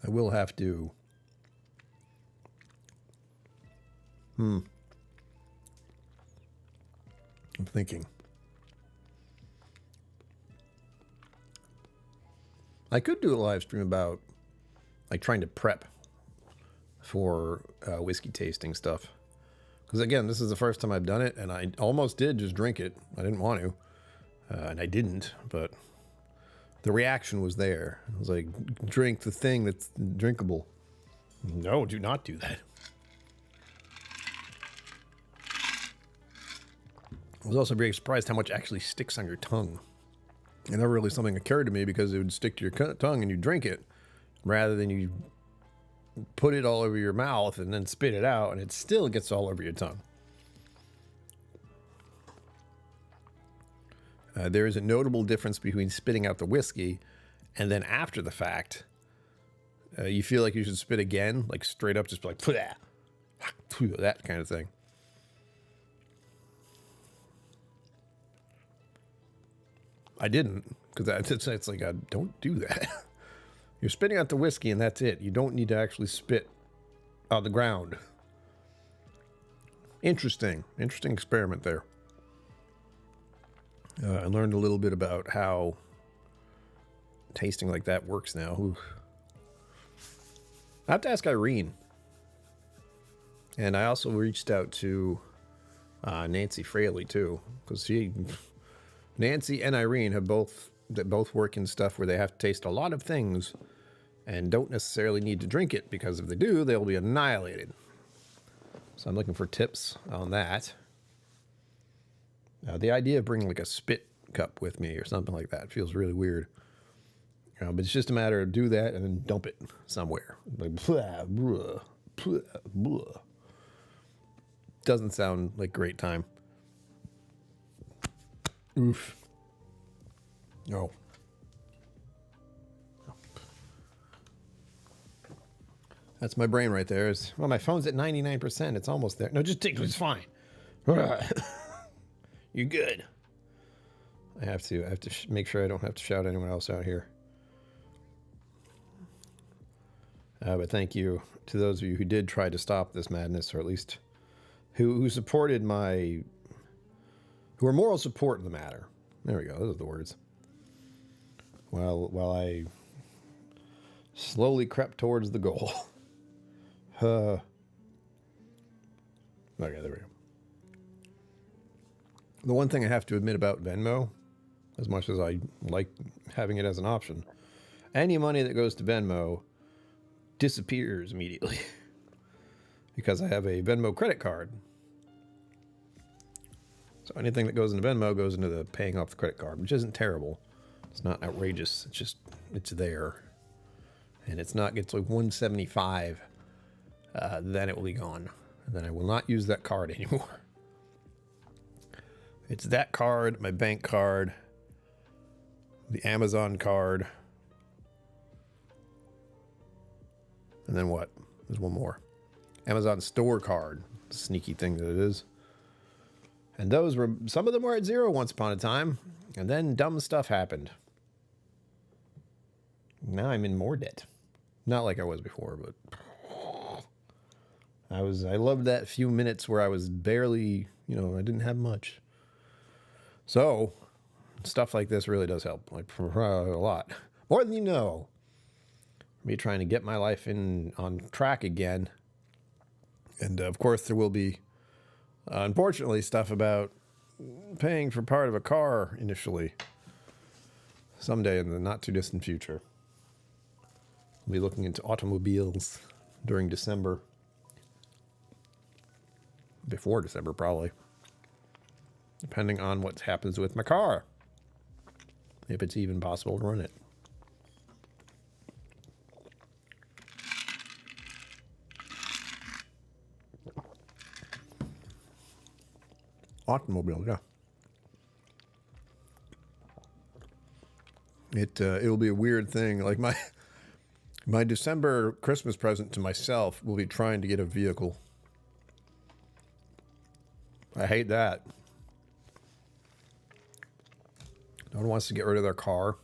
I will have to... I'm thinking. I could do a live stream about like trying to prep for whiskey tasting stuff. Because again, this is the first time I've done it, and I almost did just drink it. I didn't want to, and I didn't, but the reaction was there. It was like, drink the thing that's drinkable. No, do not do that. I was also very surprised how much actually sticks on your tongue. And never really something occurred to me because it would stick to your tongue and you drink it rather than you put it all over your mouth and then spit it out, and it still gets all over your tongue. There is a notable difference between spitting out the whiskey and then after the fact, you feel like you should spit again, like straight up, just like, that kind of thing. I didn't, because it's like, don't do that. You're spitting out the whiskey and that's it. You don't need to actually spit on the ground. Interesting experiment there. I learned a little bit about how tasting like that works now. Ooh. I have to ask Irene. And I also reached out to Nancy Fraley too, because Nancy and Irene have both work in stuff where they have to taste a lot of things and don't necessarily need to drink it, because if they do, they'll be annihilated. So I'm looking for tips on that. The idea of bringing like a spit cup with me or something like that feels really weird. But it's just a matter of do that and then dump it somewhere. Like, blah, blah, blah, blah. Doesn't sound like a great time. Oof. No. That's my brain right there. Well, my phone's at 99%. It's almost there. No, just take it. It's fine. You're good. I have to make sure I don't have to shout anyone else out here. But thank you to those of you who did try to stop this madness, or at least who supported who are moral support in the matter. There we go. Those are the words. While I slowly crept towards the goal. Okay, there we go. The one thing I have to admit about Venmo, as much as I like having it as an option, any money that goes to Venmo disappears immediately because I have a Venmo credit card. So anything that goes into Venmo goes into the paying off the credit card, which isn't terrible. It's not outrageous. It's just, it's there. And it's like 175. Then it will be gone. And then I will not use that card anymore. It's that card, my bank card, the Amazon card. And then what? There's one more. Amazon store card. Sneaky thing that it is. And those were, some of them were at zero once upon a time. And then dumb stuff happened. Now I'm in more debt. Not like I was before, but I loved that few minutes where I was barely, I didn't have much. So stuff like this really does help, like a lot. More than you know. Me trying to get my life on track again. And of course there will be, unfortunately, stuff about paying for part of a car initially. Someday in the not too distant future. I'll be looking into automobiles during December. Before December, probably. Depending on what happens with my car. If it's even possible to run it. Automobile, yeah. It'll be a weird thing. Like my December Christmas present to myself will be trying to get a vehicle. I hate that. No one wants to get rid of their car.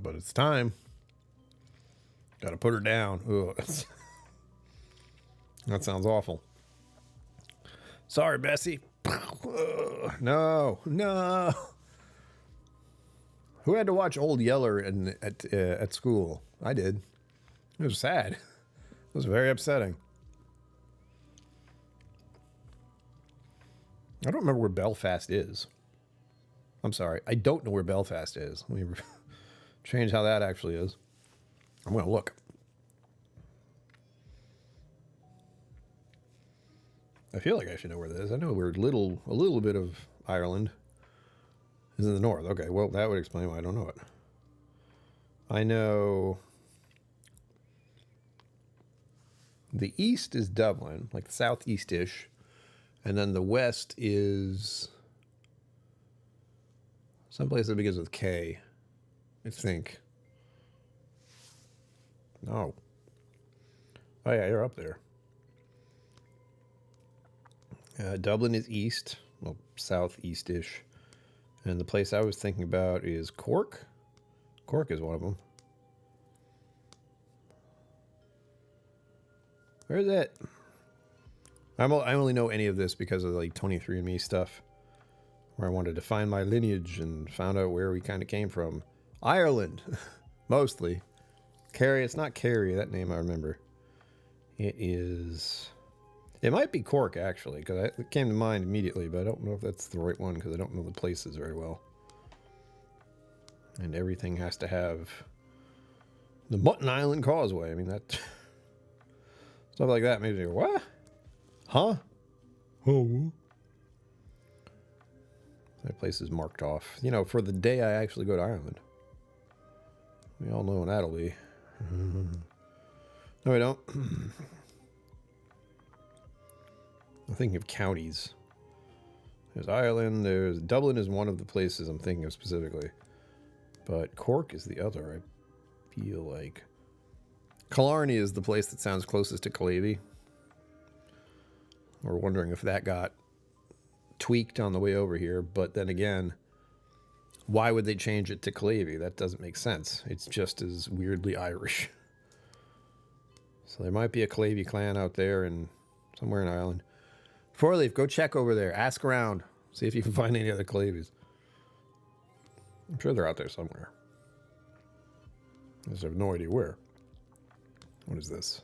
But it's time. Got to put her down. Ugh. That sounds awful. Sorry, Bessie. No. Who had to watch Old Yeller at school? I did. It was sad. It was very upsetting. I don't remember where Belfast is. I'm sorry. I don't know where Belfast is. Let me change how that actually is. I'm going to look. I feel like I should know where that is. I know where a little bit of Ireland is in the north. Okay, well, that would explain why I don't know it. I know the east is Dublin, like southeast-ish, and then the west is Someplace that begins with K, I think. No. Oh, yeah, you're up there. Dublin is east, well, southeast-ish. And the place I was thinking about is Cork. Cork is one of them. Where's it? I only know any of this because of like 23andMe stuff, where I wanted to find my lineage and found out where we kind of came from. Ireland, mostly. Kerry, it's not Kerry, that name I remember. It is... It might be Cork, actually, because it came to mind immediately, but I don't know if that's the right one, because I don't know the places very well. And everything has to have the Mutton Island Causeway. I mean, that... Stuff like that makes me go, what? Huh? Oh. That place is marked off. You know, for the day I actually go to Ireland. We all know when that'll be. No, we don't. I'm thinking of counties. There's Ireland. There's Dublin is one of the places I'm thinking of specifically. But Cork is the other, I feel like. Killarney is the place that sounds closest to Calabi. We're wondering if that got tweaked on the way over here, but then again, why would they change it to Calabi? That doesn't make sense. It's just as weirdly Irish. So there might be a Calabi clan out there and somewhere in Ireland. Four-leaf, go check over there. Ask around. See if you can find any other Calabis. I'm sure they're out there somewhere. I just have no idea where. What is this?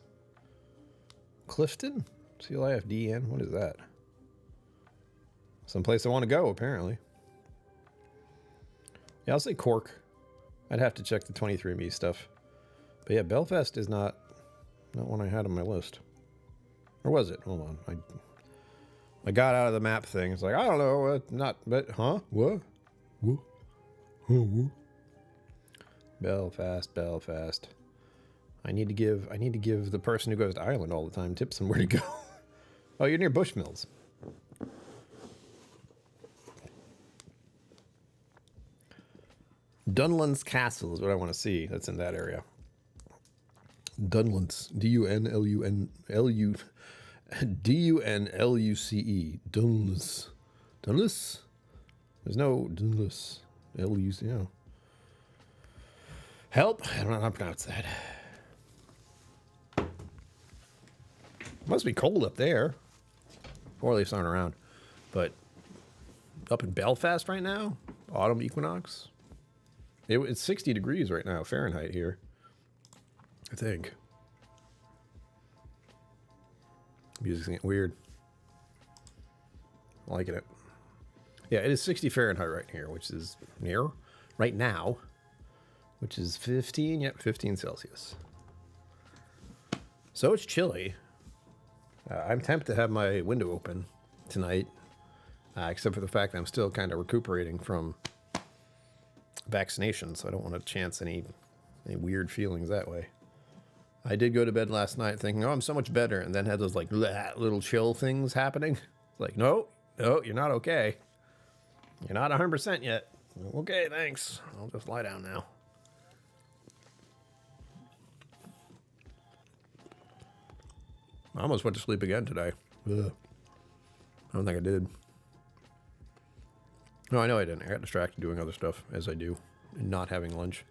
Clifton? CLIFDN? What is that? Someplace I want to go, apparently. Yeah, I'll say Cork. I'd have to check the 23andMe stuff. But yeah, Belfast is not one I had on my list. Or was it? Hold on. I got out of the map thing. It's like, I don't know. But, huh? What? What? Oh, what? Belfast. I need to give the person who goes to Ireland all the time tips on where to go. Oh, you're near Bushmills. Dunluns Castle is what I want to see. That's in that area. Dunluns. D-U-N-L-U-C-E. Dunluce. Dunluce? There's no Dunluce. L-U-C, you know. Help. I don't know how to pronounce that. Must be cold up there. Or at least aren't around. But up in Belfast right now, autumn equinox. It's 60 degrees right now, Fahrenheit here. I think. Music's getting weird. I'm liking it. Yeah, it is 60 Fahrenheit right here, which is near right now, which is 15. Yep, 15 Celsius. So it's chilly. I'm tempted to have my window open tonight, except for the fact that I'm still kind of recuperating from vaccination, so I don't want to chance any weird feelings that way. I did go to bed last night thinking, oh, I'm so much better, and then had those like little chill things happening. It's like, no, you're not okay. You're not 100% yet. Okay, thanks. I'll just lie down now. I almost went to sleep again today. Ugh. I don't think I did. No, I know I didn't. I got distracted doing other stuff, as I do, and not having lunch.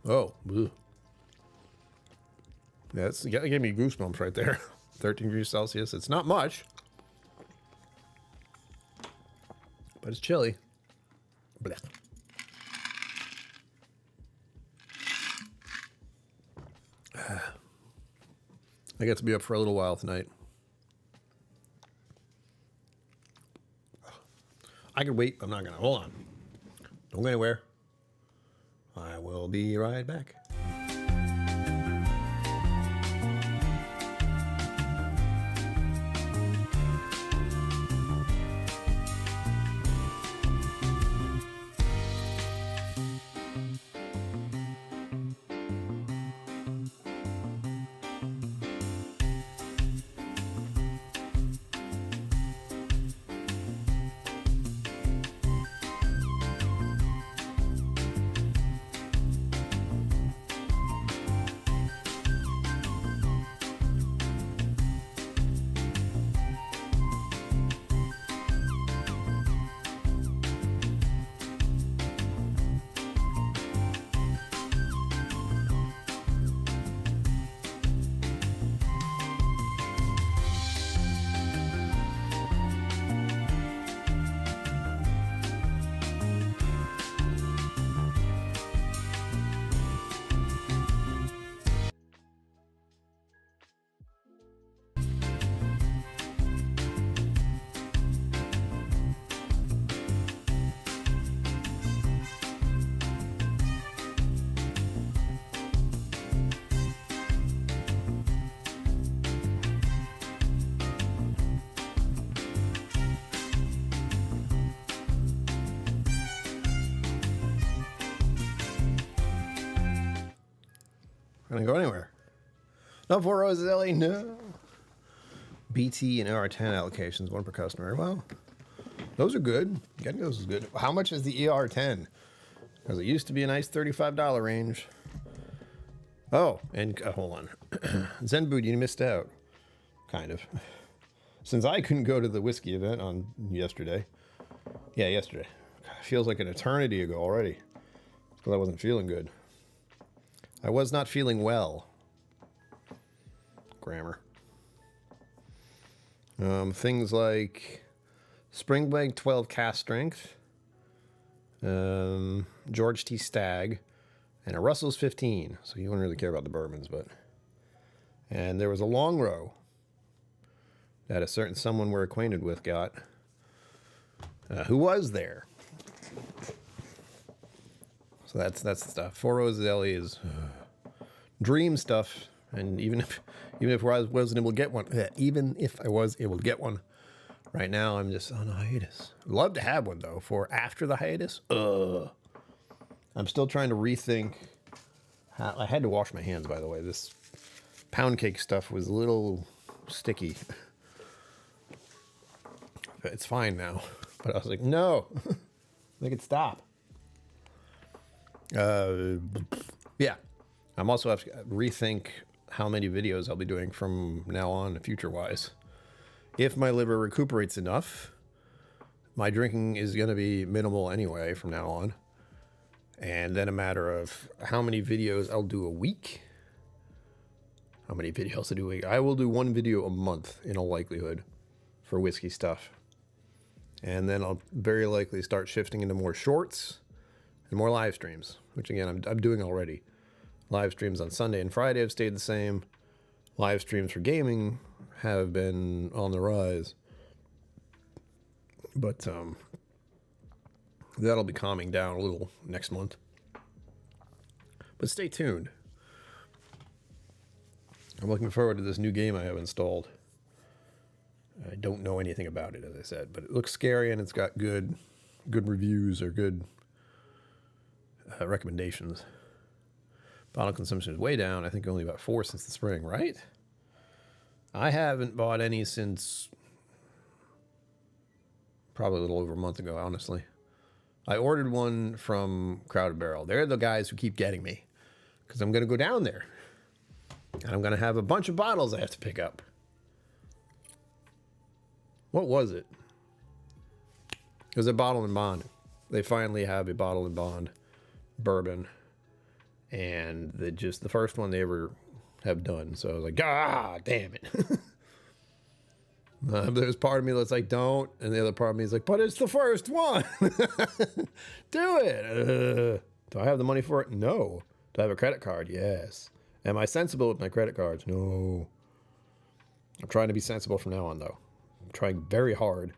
Oh, ugh. Yeah, that gave me goosebumps right there. 13 degrees Celsius. It's not much, but it's chilly. Blech. I get to be up for a little while tonight. I could wait. I'm not going to. Hold on. Don't go anywhere. I will be right back. gonna go anywhere. No Four Roses LA, no. BT and AR10 allocations, one per customer. Well, those are good. Getting those is good. How much is the AR10? Because it used to be a nice $35 range. Oh, and hold on. Zen Boot, you missed out. Kind of. Since I couldn't go to the whiskey event on yesterday. Yeah, yesterday. God, it feels like an eternity ago already. Because I wasn't feeling good. I was not feeling well. Grammar. Things like Springbank 12 cast strength, George T. Stagg, and a Russell's 15. So you wouldn't really care about the bourbons, but. And there was a long row that a certain someone we're acquainted with got. Who was there? So that's the stuff. Four Roses LE is dream stuff, and even if I wasn't able to get one, even if I was able to get one, right now I'm just on a hiatus. I'd love to have one though for after the hiatus. I'm still trying to rethink. I had to wash my hands, by the way. This pound cake stuff was a little sticky. It's fine now, but I was like, no, make it stop. Yeah, I'm also have to rethink how many videos I'll be doing from now on, future-wise. If my liver recuperates enough, my drinking is going to be minimal anyway from now on. And then a matter of how many videos I'll do a week. How many videos I'll do a week. I will do one video a month in all likelihood for whiskey stuff. And then I'll very likely start shifting into more shorts and more live streams, which again, I'm doing already. Live streams on Sunday and Friday have stayed the same. Live streams for gaming have been on the rise. But that'll be calming down a little next month. But stay tuned. I'm looking forward to this new game I have installed. I don't know anything about it, as I said, but it looks scary and it's got good reviews or good recommendations. Bottle consumption is way down. I think only about 4 since the spring, right? I haven't bought any since probably a little over a month ago, honestly. I ordered one from Crowded Barrel. They're the guys who keep getting me because I'm going to go down there and I'm going to have a bunch of bottles I have to pick up. What was it? It was a Bottle and Bond. They finally have a Bottle and Bond bourbon. And the first one they ever have done. So I was like, God damn it. There's part of me that's like, don't. And the other part of me is like, but it's the first one. Do it. Do I have the money for it? No. Do I have a credit card? Yes. Am I sensible with my credit cards? No. I'm trying to be sensible from now on, though. I'm trying very hard.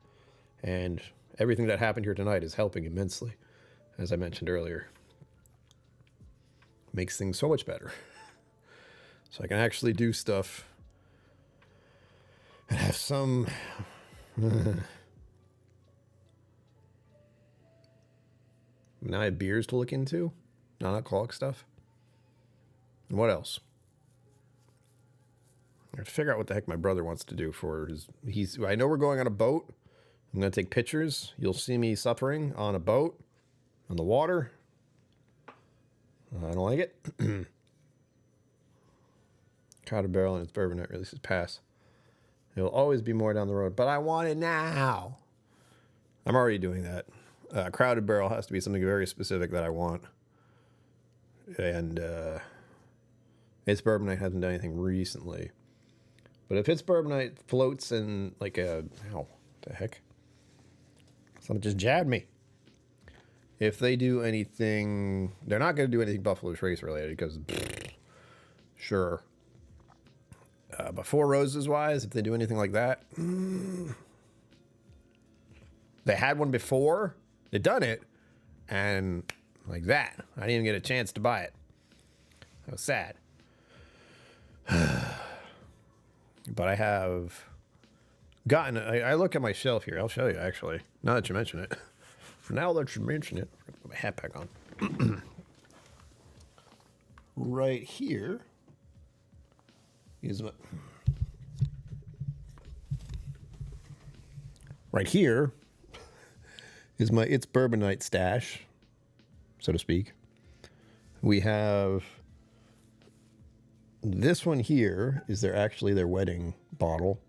And everything that happened here tonight is helping immensely, as I mentioned earlier. Makes things so much better. So I can actually do stuff and have some now I have beers to look into, non-alcoholic stuff. And what else? I have to figure out what the heck my brother wants to do for his. I know we're going on a boat. I'm going to take pictures. You'll see me suffering on a boat on the water. I don't like it. Crowded Barrel and its bourbon night releases pass. There'll always be more down the road, but I want it now. I'm already doing that. Crowded Barrel has to be something very specific that I want. And its bourbon night hasn't done anything recently. But if its bourbon night floats in like a... Ow, what the heck? Someone just jabbed me. If they do anything, they're not going to do anything Buffalo Trace related because, sure. But Four Roses wise, if they do anything like that, they had one before, they done it, and like that, I didn't even get a chance to buy it. That was sad. But I have gotten. I look at my shelf here. I'll show you actually. Now that you mention it. Now that you mention it, I'm going to put my hat back on. Right here, Is my right here is my It's Bourbon Night stash, so to speak. We have this one here is their wedding bottle.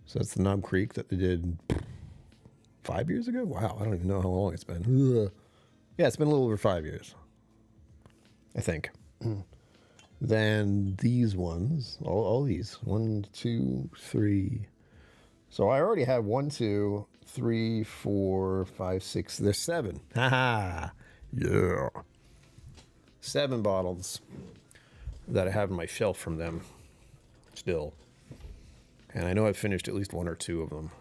So that's the Knob Creek that they did 5 years ago. Wow, I don't even know how long it's been. Ugh. Yeah, it's been a little over 5 years, I think. Then these ones, all these, 1, 2, 3. So I already have 1, 2, 3, 4, 5, 6. There's 7. Haha, yeah. 7 bottles that I have on my shelf from them still. And I know I've finished at least 1 or 2 of them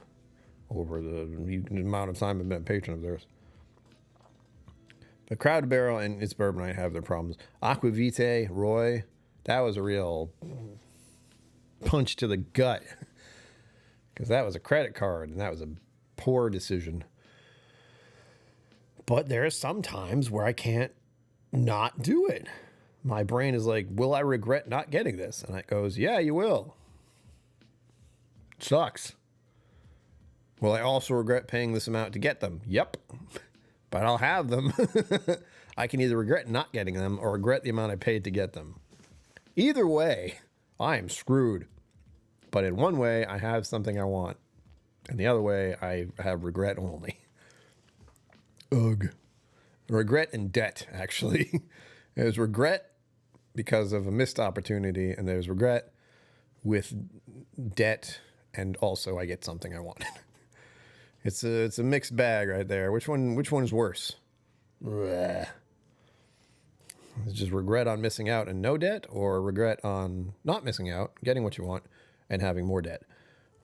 over the amount of time I've been a patron of theirs. But Crowded Barrel and It's Bourbon Night have their problems. Aquavite, Roy, that was a real punch to the gut. Because that was a credit card, and that was a poor decision. But there are some times where I can't not do it. My brain is like, will I regret not getting this? And it goes, yeah, you will. It sucks. Will I also regret paying this amount to get them? Yep. But I'll have them. I can either regret not getting them or regret the amount I paid to get them. Either way, I am screwed. But in one way, I have something I want. And the other way, I have regret only. Ugh. Regret and debt, actually. There's regret because of a missed opportunity, and there's regret with debt, and also I get something I wanted. It's a mixed bag right there. Which one's worse? Blech. It's just regret on missing out and no debt, or regret on not missing out, getting what you want, and having more debt.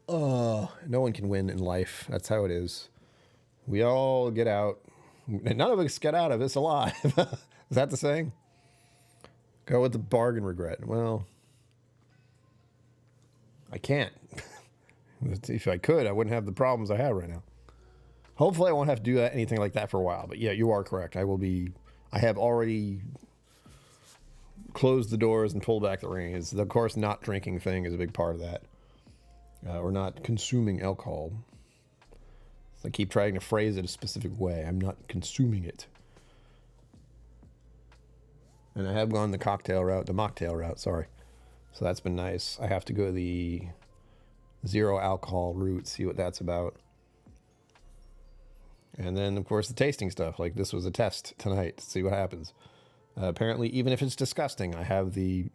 No one can win in life. That's how it is. We all get out. None of us get out of this alive. Is that the saying? Go with the bargain regret. Well, I can't. If I could, I wouldn't have the problems I have right now. Hopefully I won't have to do anything like that for a while. But yeah, you are correct. I have already closed the doors and pulled back the reins. Of course, not drinking thing is a big part of that. Or not consuming alcohol. I keep trying to phrase it a specific way. I'm not consuming it. And I have gone the mocktail route, sorry. So that's been nice. I have to go the zero alcohol route, see what that's about. And then, of course, the tasting stuff. Like, this was a test tonight to see what happens. Apparently, even if it's disgusting, I have the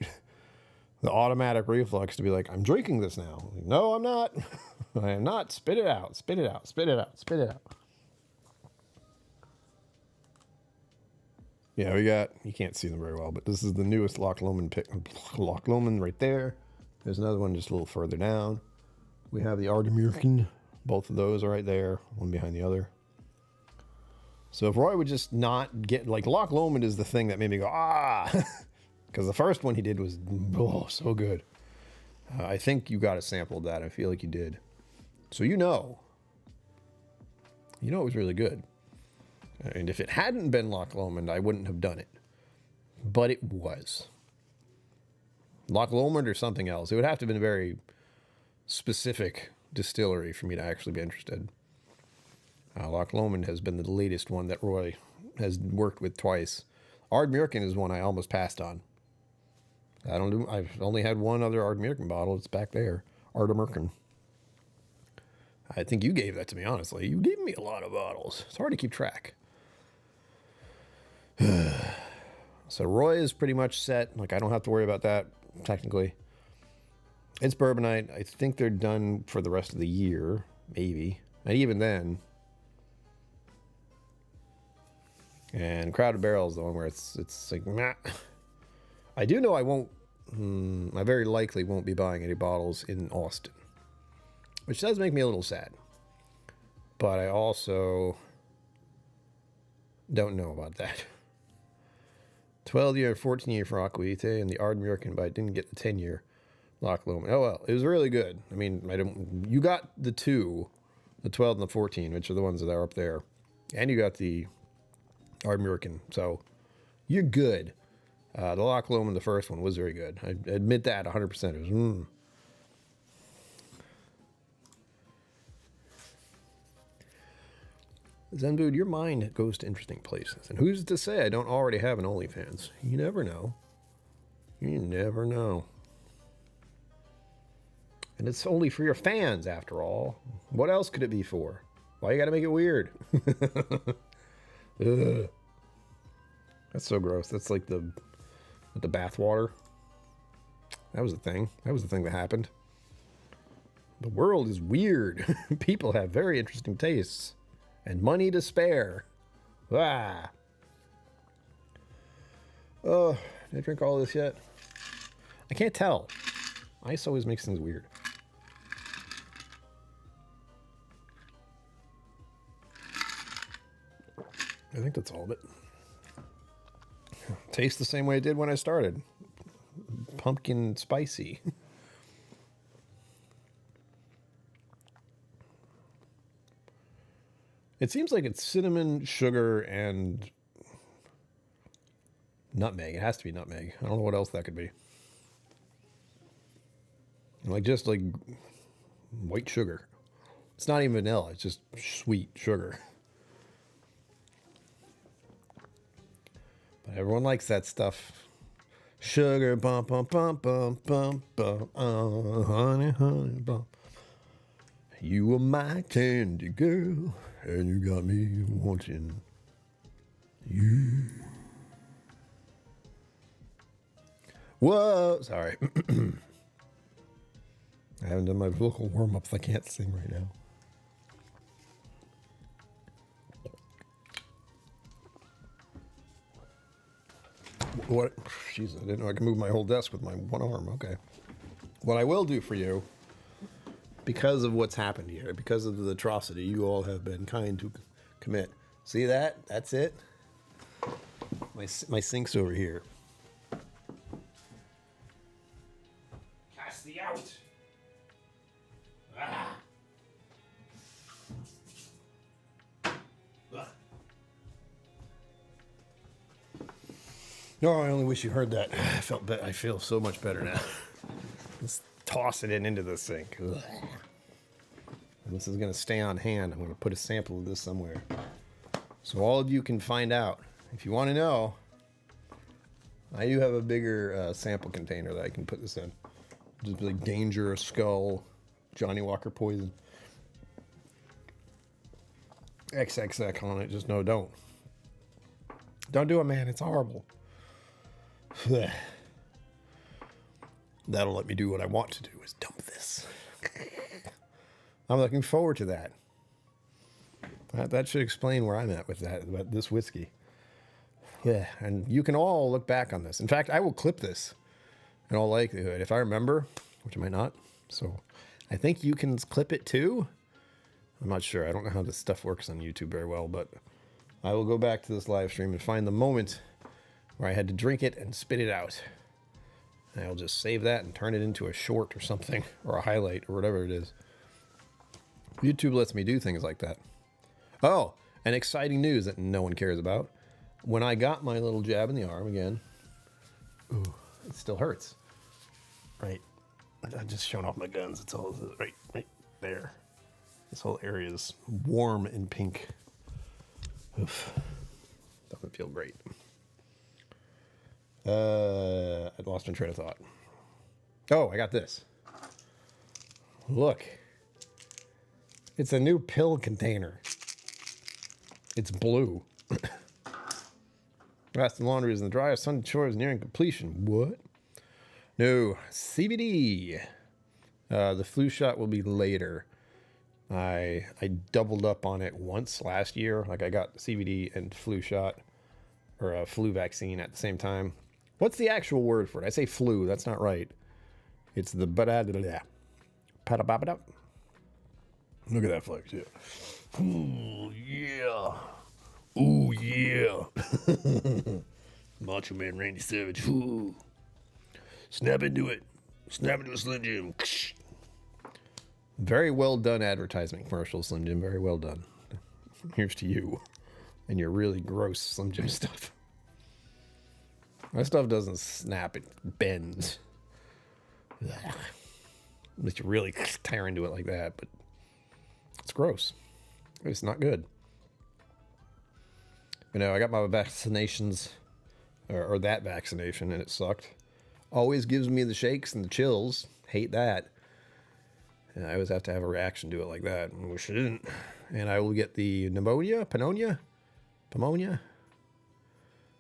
automatic reflex to be like, I'm drinking this now. Like, no, I'm not. I am not. Spit it out. Spit it out. Spit it out. Spit it out. Yeah, you can't see them very well, but this is the newest Loch Lomond pick. Loch Lomond right there. There's another one just a little further down. We have the Ardmurken. Both of those are right there, one behind the other. So if Roy would just not get, like, Loch Lomond is the thing that made me go, ah, because the first one he did was, so good. I think you got a sample of that. I feel like you did. So you know it was really good. And if it hadn't been Loch Lomond, I wouldn't have done it. But it was. Loch Lomond or something else. It would have to have been a very specific distillery for me to actually be interested. Loch Lomond has been the latest one that Roy has worked with twice. Ardmurken is one I almost passed on. I've only had one other Ardmurken bottle. It's back there. Ardmurken. I think you gave that to me, honestly. You gave me a lot of bottles. It's hard to keep track. So Roy is pretty much set. Like, I don't have to worry about that, technically. It's Bourbon Night. I think they're done for the rest of the year, maybe. And even then. And Crowded Barrel is the one where it's like, nah. I do know I very likely won't be buying any bottles in Austin. Which does make me a little sad. But I also don't know about that. 12-year, 14-year for Aquavite and the Ardmurken, but I didn't get the 10-year Loch Lomond. Oh, well, it was really good. I mean, you got the 12 and the 14, which are the ones that are up there. And you got the Ardmurken, so you're good. The Loch Lomond, the first one, was very good. I admit that 100%. It was, Zenbood, your mind goes to interesting places. And who's to say I don't already have an OnlyFans? You never know. You never know. And it's only for your fans, after all. What else could it be for? Why you gotta make it weird? Ugh. That's so gross. That's like the bath water. That was a thing. That was the thing that happened. The world is weird. People have very interesting tastes. And money to spare. Ah. Oh, did I drink all this yet? I can't tell. Ice always makes things weird. I think that's all of it. Tastes the same way it did when I started. Pumpkin spicy. It seems like it's cinnamon, sugar, and nutmeg. It has to be nutmeg. I don't know what else that could be. Like just like white sugar. It's not even vanilla. It's just sweet sugar. But everyone likes that stuff. Sugar, bum, bum, bum, bum, bum, bum, honey, honey, bum. You were my candy girl, and you got me wanting you. Whoa, sorry. I haven't done my vocal warm-ups. I can't sing right now. What? Jeez, I didn't know I could move my whole desk with my one arm. Okay. What I will do for you, because of what's happened here, because of the atrocity you all have been kind to commit. See that? That's it. My sink's over here. Cast thee out. Ah. No, I only wish you heard that. I feel so much better now. Let's toss it into the sink. Ugh. This is going to stay on hand. I'm going to put a sample of this somewhere, so all of you can find out. If you want to know, I do have a bigger sample container that I can put this in. Just like Danger, Skull, Johnny Walker Poison, XXX on it. Just no, don't do it, man. It's horrible. That'll let me do what I want to do, is dump this. I'm looking forward to that. That should explain where I'm at with that, about this whiskey. Yeah, and you can all look back on this. In fact, I will clip this in all likelihood, if I remember, which I might not. So I think you can clip it too. I'm not sure. I don't know how this stuff works on YouTube very well, but I will go back to this live stream and find the moment where I had to drink it and spit it out. And I'll just save that and turn it into a short or something, or a highlight, or whatever it is. YouTube lets me do things like that. Oh, and exciting news that no one cares about. When I got my little jab in the arm again, ooh, it still hurts. Right. I'm just showing off my guns. It's all right there. This whole area is warm and pink. Oof. Doesn't feel great. I lost my train of thought. Oh, I got this. Look. It's a new pill container. It's blue. Rest and laundry is in the dryer. Sun chore is nearing completion. What? No. CBD. The flu shot will be later. I doubled up on it once last year. Like I got CBD and flu shot, or a flu vaccine at the same time. What's the actual word for it? I say flu. That's not right. It's the padababada. Look at that flex, yeah. Ooh, yeah. Ooh, yeah. Macho Man Randy Savage. Ooh. Snap into it. Snap into a Slim Jim. Very well done advertisement commercial, Slim Jim. Very well done. Here's to you and your really gross Slim Jim stuff. My stuff doesn't snap, it bends. Unless you really tear into it like that, but it's gross. It's not good. You know, I got my vaccinations, or that vaccination, and it sucked. Always gives me the shakes and the chills. Hate that. And I always have to have a reaction to it like that, which I didn't. And I will get the pneumonia. I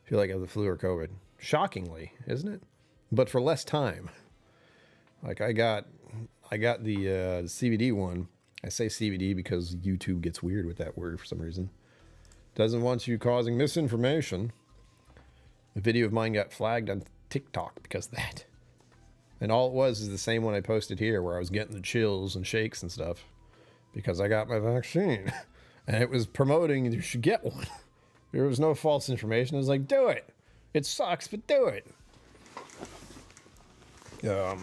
feel like I have the flu or COVID. Shockingly, isn't it? But for less time. Like I got the CBD one. I say CBD because YouTube gets weird with that word for some reason. Doesn't want you causing misinformation. A video of mine got flagged on TikTok because of that. And all it was is the same one I posted here where I was getting the chills and shakes and stuff because I got my vaccine. And it was promoting you should get one. There was no false information. It was like, do it. It sucks, but do it. So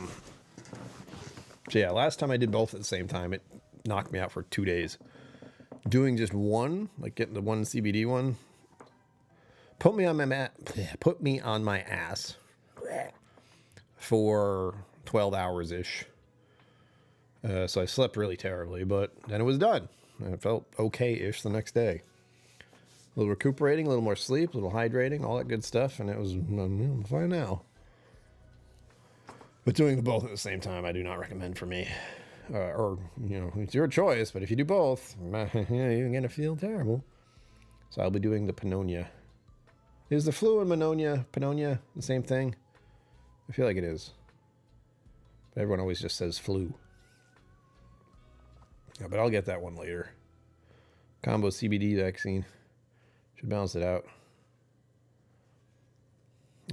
yeah, last time I did both at the same time, it knocked me out for 2 days. Doing just one, like getting the one CBD one, put me on my ass for 12 hours ish. So I slept really terribly, but then it was done. And it felt okay-ish the next day. A little recuperating, a little more sleep, a little hydrating, all that good stuff, and it was I'm fine now. But doing both at the same time, I do not recommend for me. Or, you know, it's your choice, but if you do both, you're going to feel terrible. So I'll be doing the pneumonia. Is the flu and pneumonia the same thing? I feel like it is. But everyone always just says flu. Yeah, but I'll get that one later. Combo CBD vaccine. Should balance it out.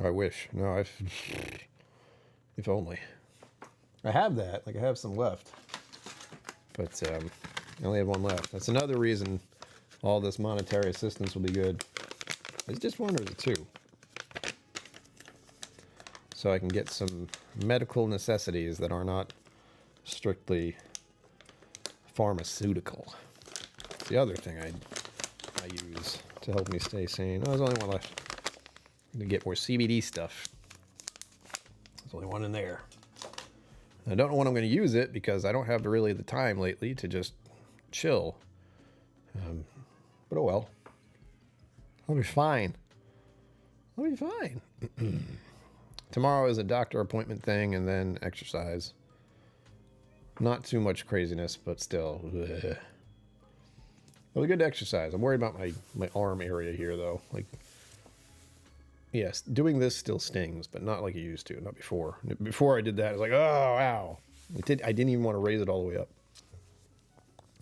I wish. No, if only. I have that. Like, I have some left. But I only have one left. That's another reason all this monetary assistance will be good. I just wanted the two. So I can get some medical necessities that are not strictly pharmaceutical. It's the other thing I use to help me stay sane. Oh, there's only one left. I'm going to get more CBD stuff. There's only one in there. I don't know when I'm going to use it because I don't have really the time lately to just chill. But oh well. I'll be fine. I'll be fine. Tomorrow is a doctor appointment thing and then exercise. Not too much craziness, but still. Ugh. Well, a good exercise. I'm worried about my arm area here, though. Like, yes, doing this still stings, but not like it used to. Not before. Before I did that, I was like, oh, ow. I didn't even want to raise it all the way up.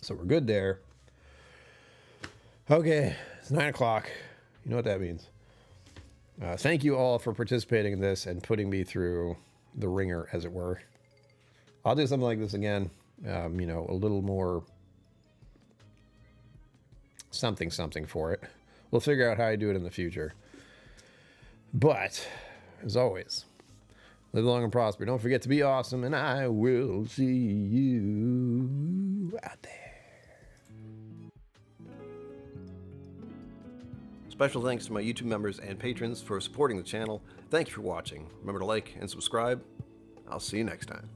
So we're good there. Okay, it's 9 o'clock. You know what that means. Thank you all for participating in this and putting me through the ringer, as it were. I'll do something like this again. You know, a little more something for it. We'll figure out how I do it in the future. But, as always, live long and prosper. Don't forget to be awesome, and I will see you out there. Special thanks to my YouTube members and patrons for supporting the channel. Thank you for watching. Remember to like and subscribe. I'll see you next time.